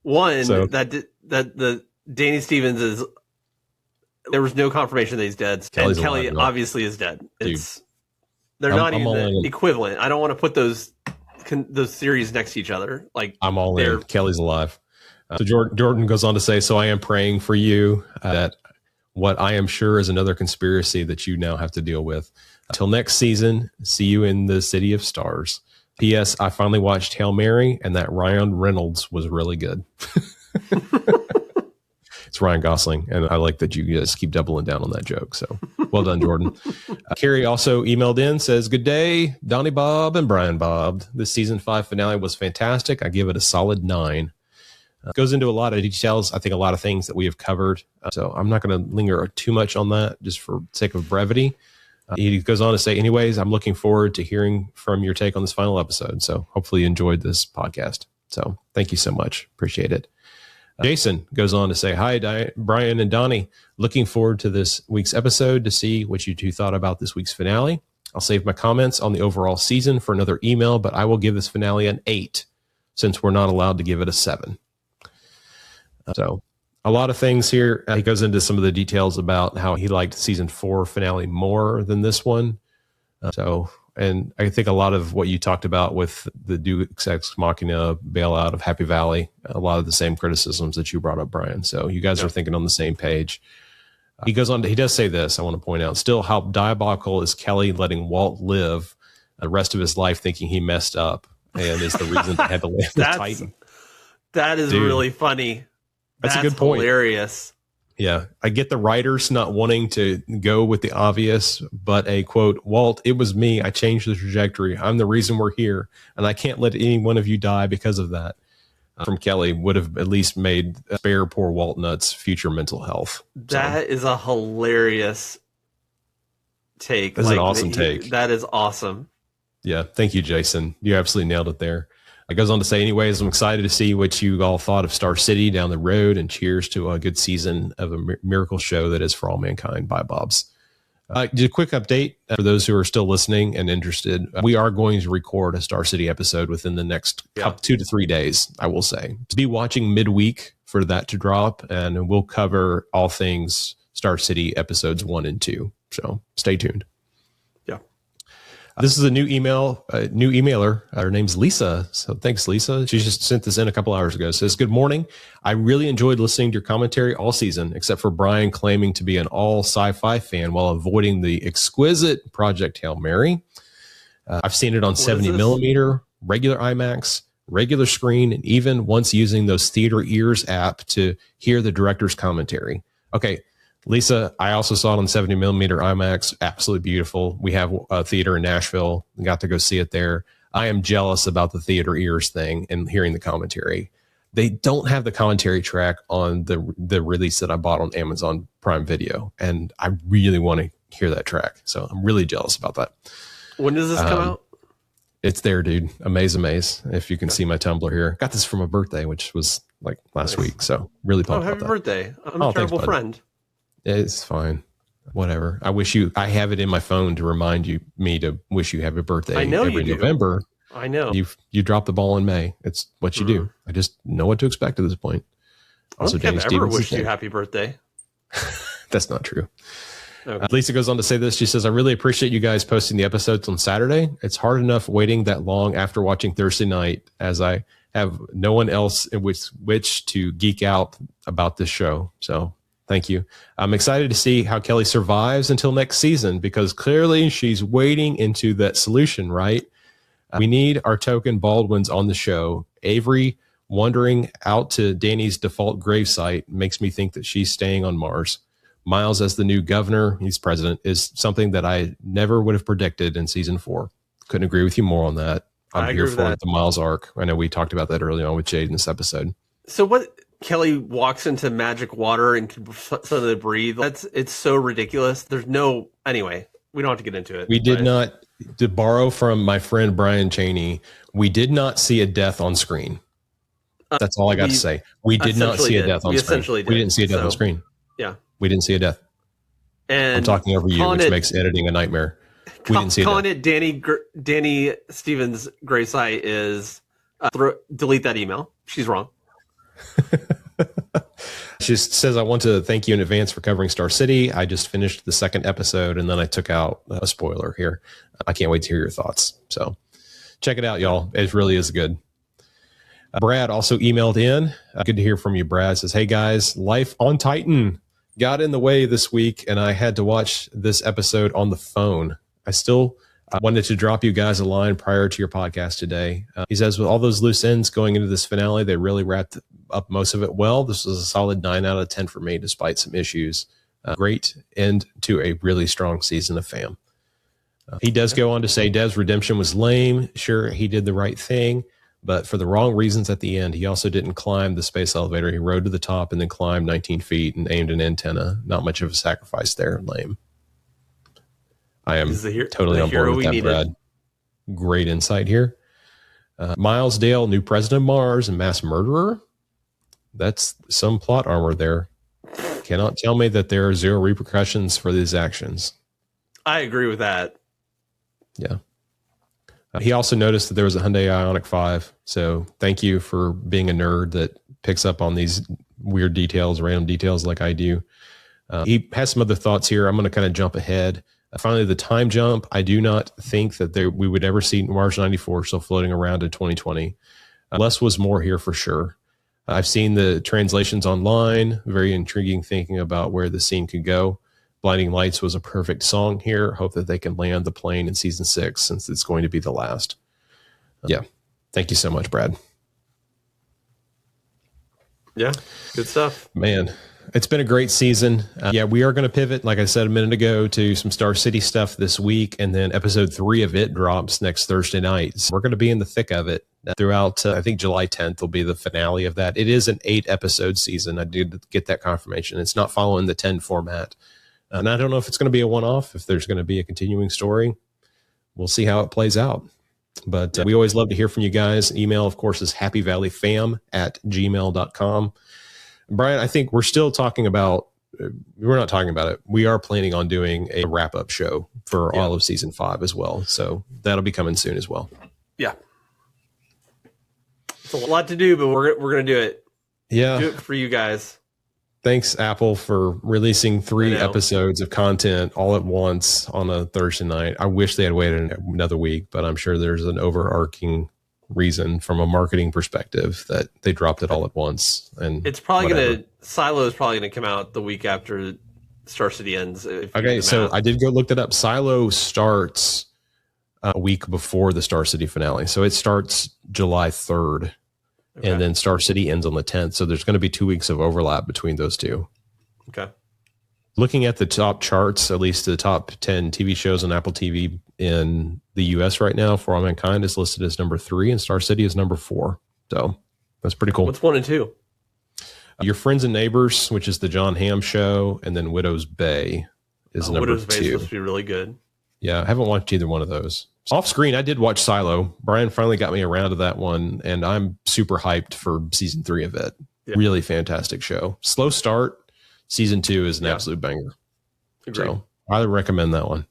that Danny Stevens is, there was no confirmation that he's dead. Kelly's and Kelly alive, right? Obviously is dead. They're not even the equivalent. I don't want to put those series next to each other. Like, I'm all in. Kelly's alive. So Jordan goes on to say, so I am praying for you that what I am sure is another conspiracy that you now have to deal with. Till next season, see you in the City of Stars. P.S. I finally watched Hail Mary, and that Ryan Reynolds was really good. It's Ryan Gosling, and I like that you guys keep doubling down on that joke. So well done, Jordan. Carrie also emailed in, says, good day, Donnie Bob and Brian Bob. This season 5 finale was fantastic. I give it a solid 9. Goes into a lot of details. I think a lot of things that we have covered. So I'm not going to linger too much on that just for sake of brevity. He goes on to say, anyways, I'm looking forward to hearing from your take on this final episode. So hopefully you enjoyed this podcast. So thank you so much. Appreciate it. Jason goes on to say, hi, Brian and Donnie. Looking forward to this week's episode to see what you two thought about this week's finale. I'll save my comments on the overall season for another email, but I will give this finale an 8 since we're not allowed to give it a 7. So a lot of things here. He goes into some of the details about how he liked season 4 finale more than this one. And I think a lot of what you talked about with the Deus Ex Machina bailout of Happy Valley, a lot of the same criticisms that you brought up, Brian. So you guys are thinking on the same page. He goes on, he does say this, I want to point out, still how diabolical is Kelly letting Walt live the rest of his life thinking he messed up and is the reason they had to land the Titan. That is really funny. That's a good point. Hilarious. Yeah, I get the writers not wanting to go with the obvious, but a quote, Walt, it was me. I changed the trajectory. I'm the reason we're here, and I can't let any one of you die because of that. From Kelly would have at least made spare poor Walt Nutt's future mental health. That is a hilarious take. That's an awesome take. That is awesome. Yeah, thank you, Jason. You absolutely nailed it there. It goes on to say, anyways, I'm excited to see what you all thought of Star City down the road, and cheers to a good season of a miracle show that is for all mankind. Bye, Bobs. Just a quick update for those who are still listening and interested. We are going to record a Star City episode within the next 2 to 3 days, I will say. To be watching midweek for that to drop, and we'll cover all things Star City episodes 1 and 2. So stay tuned. This is a new emailer. Her name's Lisa. So thanks, Lisa. She just sent this in a couple hours ago. It says, good morning. I really enjoyed listening to your commentary all season, except for Brian claiming to be an all sci-fi fan while avoiding the exquisite Project Hail Mary. I've seen it on 70 millimeter, regular IMAX, regular screen, and even once using those Theater Ears app to hear the director's commentary. Okay. Lisa, I also saw it on 70 millimeter IMAX. Absolutely beautiful. We have a theater in Nashville. Got to go see it there. I am jealous about the Theater Ears thing and hearing the commentary. They don't have the commentary track on the release that I bought on Amazon Prime Video, and I really want to hear that track. So I'm really jealous about that. When does this come out? It's there, dude. Amaze. If you can see my Tumblr here. Got this for my birthday, which was like last week. So really pumped about that. Happy birthday. I'm a terrible friend. It's fine. Whatever. I have it in my phone to remind me to wish you happy birthday every November. I know. You drop the ball in May. It's what you do. I just know what to expect at this point. Also, Danny Stevens ever wished you happy birthday. That's not true. Okay. Lisa goes on to say this. She says, I really appreciate you guys posting the episodes on Saturday. It's hard enough waiting that long after watching Thursday night, as I have no one else in which to geek out about this show. So thank you. I'm excited to see how Kelly survives until next season, because clearly she's wading into that solution, right? We need our token Baldwins on the show. Avery wandering out to Danny's default gravesite makes me think that she's staying on Mars. Miles as the new governor, he's president, is something that I never would have predicted in season 4. Couldn't agree with you more on that. I'm here for the Miles arc. I know we talked about that early on with Jade in this episode. So what? Kelly walks into magic water and can suddenly breathe. It's so ridiculous. There's no, anyway, we don't have to get into it. We did not, to borrow from my friend Brian Cheney, we did not see a death on screen. That's all I got to say. We did not see a death on screen. We didn't see a death on screen. Yeah. We didn't see a death. And I'm talking over you, which makes editing a nightmare. We didn't see a death. Calling it Danny Stevens' gravesite is delete that email. She's wrong. She says, I want to thank you in advance for covering Star City. I just finished the 2nd episode and then I took out a spoiler here. I can't wait to hear your thoughts. So check it out, y'all. It really is good. Brad also emailed in. Good to hear from you, Brad. Says, hey guys, life on Titan got in the way this week and I had to watch this episode on the phone. I still wanted to drop you guys a line prior to your podcast today. He says, with all those loose ends going into this finale, they really wrapped up most of it well. This was a solid 9 out of 10 for me, despite some issues. Great end to a really strong season of FAM. He does go on to say Dev's redemption was lame. Sure, he did the right thing, but for the wrong reasons at the end. He also didn't climb the space elevator. He rode to the top and then climbed 19 feet and aimed an antenna. Not much of a sacrifice there. Lame. I am totally on board with that, Brad. Great insight here. Miles Dale, new president of Mars and mass murderer. That's some plot armor there. Cannot tell me that there are zero repercussions for these actions. I agree with that. Yeah. He also noticed that there was a Hyundai Ioniq 5. So thank you for being a nerd that picks up on these weird details, random details like I do. He has some other thoughts here. I'm going to kind of jump ahead. Finally, the time jump. I do not think that we would ever see Mars 94 still floating around in 2020. Less was more here for sure. I've seen the translations online. Very intriguing thinking about where the scene could go. Blinding Lights was a perfect song here. Hope that they can land the plane in season 6 since it's going to be the last. Yeah. Thank you so much, Brad. Yeah. Good stuff. Man, it's been a great season. We are going to pivot, like I said a minute ago, to some Star City stuff this week. And then episode 3 of it drops next Thursday night. So we're going to be in the thick of it throughout. I think July 10th will be the finale of that. It is an 8-episode season. I did get that confirmation. It's not following the 10 format. And I don't know if it's going to be a one-off, if there's going to be a continuing story. We'll see how it plays out. But we always love to hear from you guys. Email, of course, is happyvalleyfam@gmail.com. Brian, I think we're still talking about, we're not talking about it. We are planning on doing a wrap-up show for all of season 5 as well. So that'll be coming soon as well. Yeah. It's a lot to do, but we're going to do it. Yeah. Do it for you guys. Thanks, Apple, for releasing 3 episodes of content all at once on a Thursday night. I wish they had waited another week, but I'm sure there's an overarching reason from a marketing perspective that they dropped it all at once. And it's probably Silo is probably going to come out the week after Star City ends. Okay, so I did go look that up. Silo starts a week before the Star City finale. So it starts July 3rd. Okay. And then Star City ends on the 10th. So there's going to be 2 weeks of overlap between those two. Okay. Looking at the top charts, at least the top 10 TV shows on Apple TV in the US right now, For All Mankind is listed as number 3 and Star City is number 4. So that's pretty cool. What's 1 and 2? Your Friends and Neighbors, which is the John Hamm show, and then Widow's Bay is number 2. Widow's Bay is supposed to be really good. Yeah, I haven't watched either one of those. Off screen, I did watch Silo. Brian finally got me around to that one, and I'm super hyped for season 3 of it. Yeah. Really fantastic show. Slow start. Season 2 is an absolute banger. Agreed. So I recommend that one.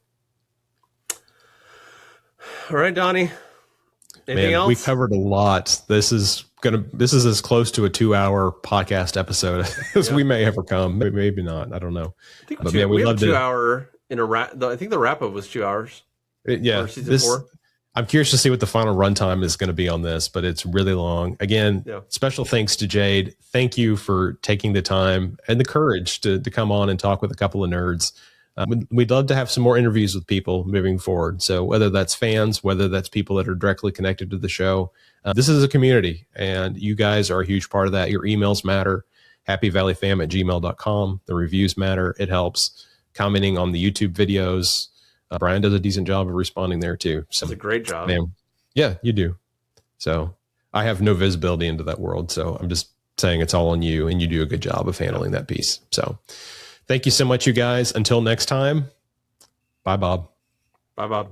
All right, Donnie. Anything else? We covered a lot. This is as close to a 2-hour podcast episode as we may ever come. Maybe not. I don't know. I think we have a 2 hour in a wrap. I think the wrap up was 2 hours. Season 4. I'm curious to see what the final runtime is going to be on this, but it's really long. Again, special thanks to Jade. Thank you for taking the time and the courage to come on and talk with a couple of nerds. We'd love to have some more interviews with people moving forward. So whether that's fans, whether that's people that are directly connected to the show, this is a community, and you guys are a huge part of that. Your emails matter. happyvalleyfam@gmail.com. The reviews matter. It helps. Commenting on the YouTube videos. Brian does a decent job of responding there too. So that's a great job. Man, yeah, you do. So I have no visibility into that world. So I'm just saying it's all on you, and you do a good job of handling that piece. So thank you so much, you guys. Until next time. Bye, Bob. Bye, Bob.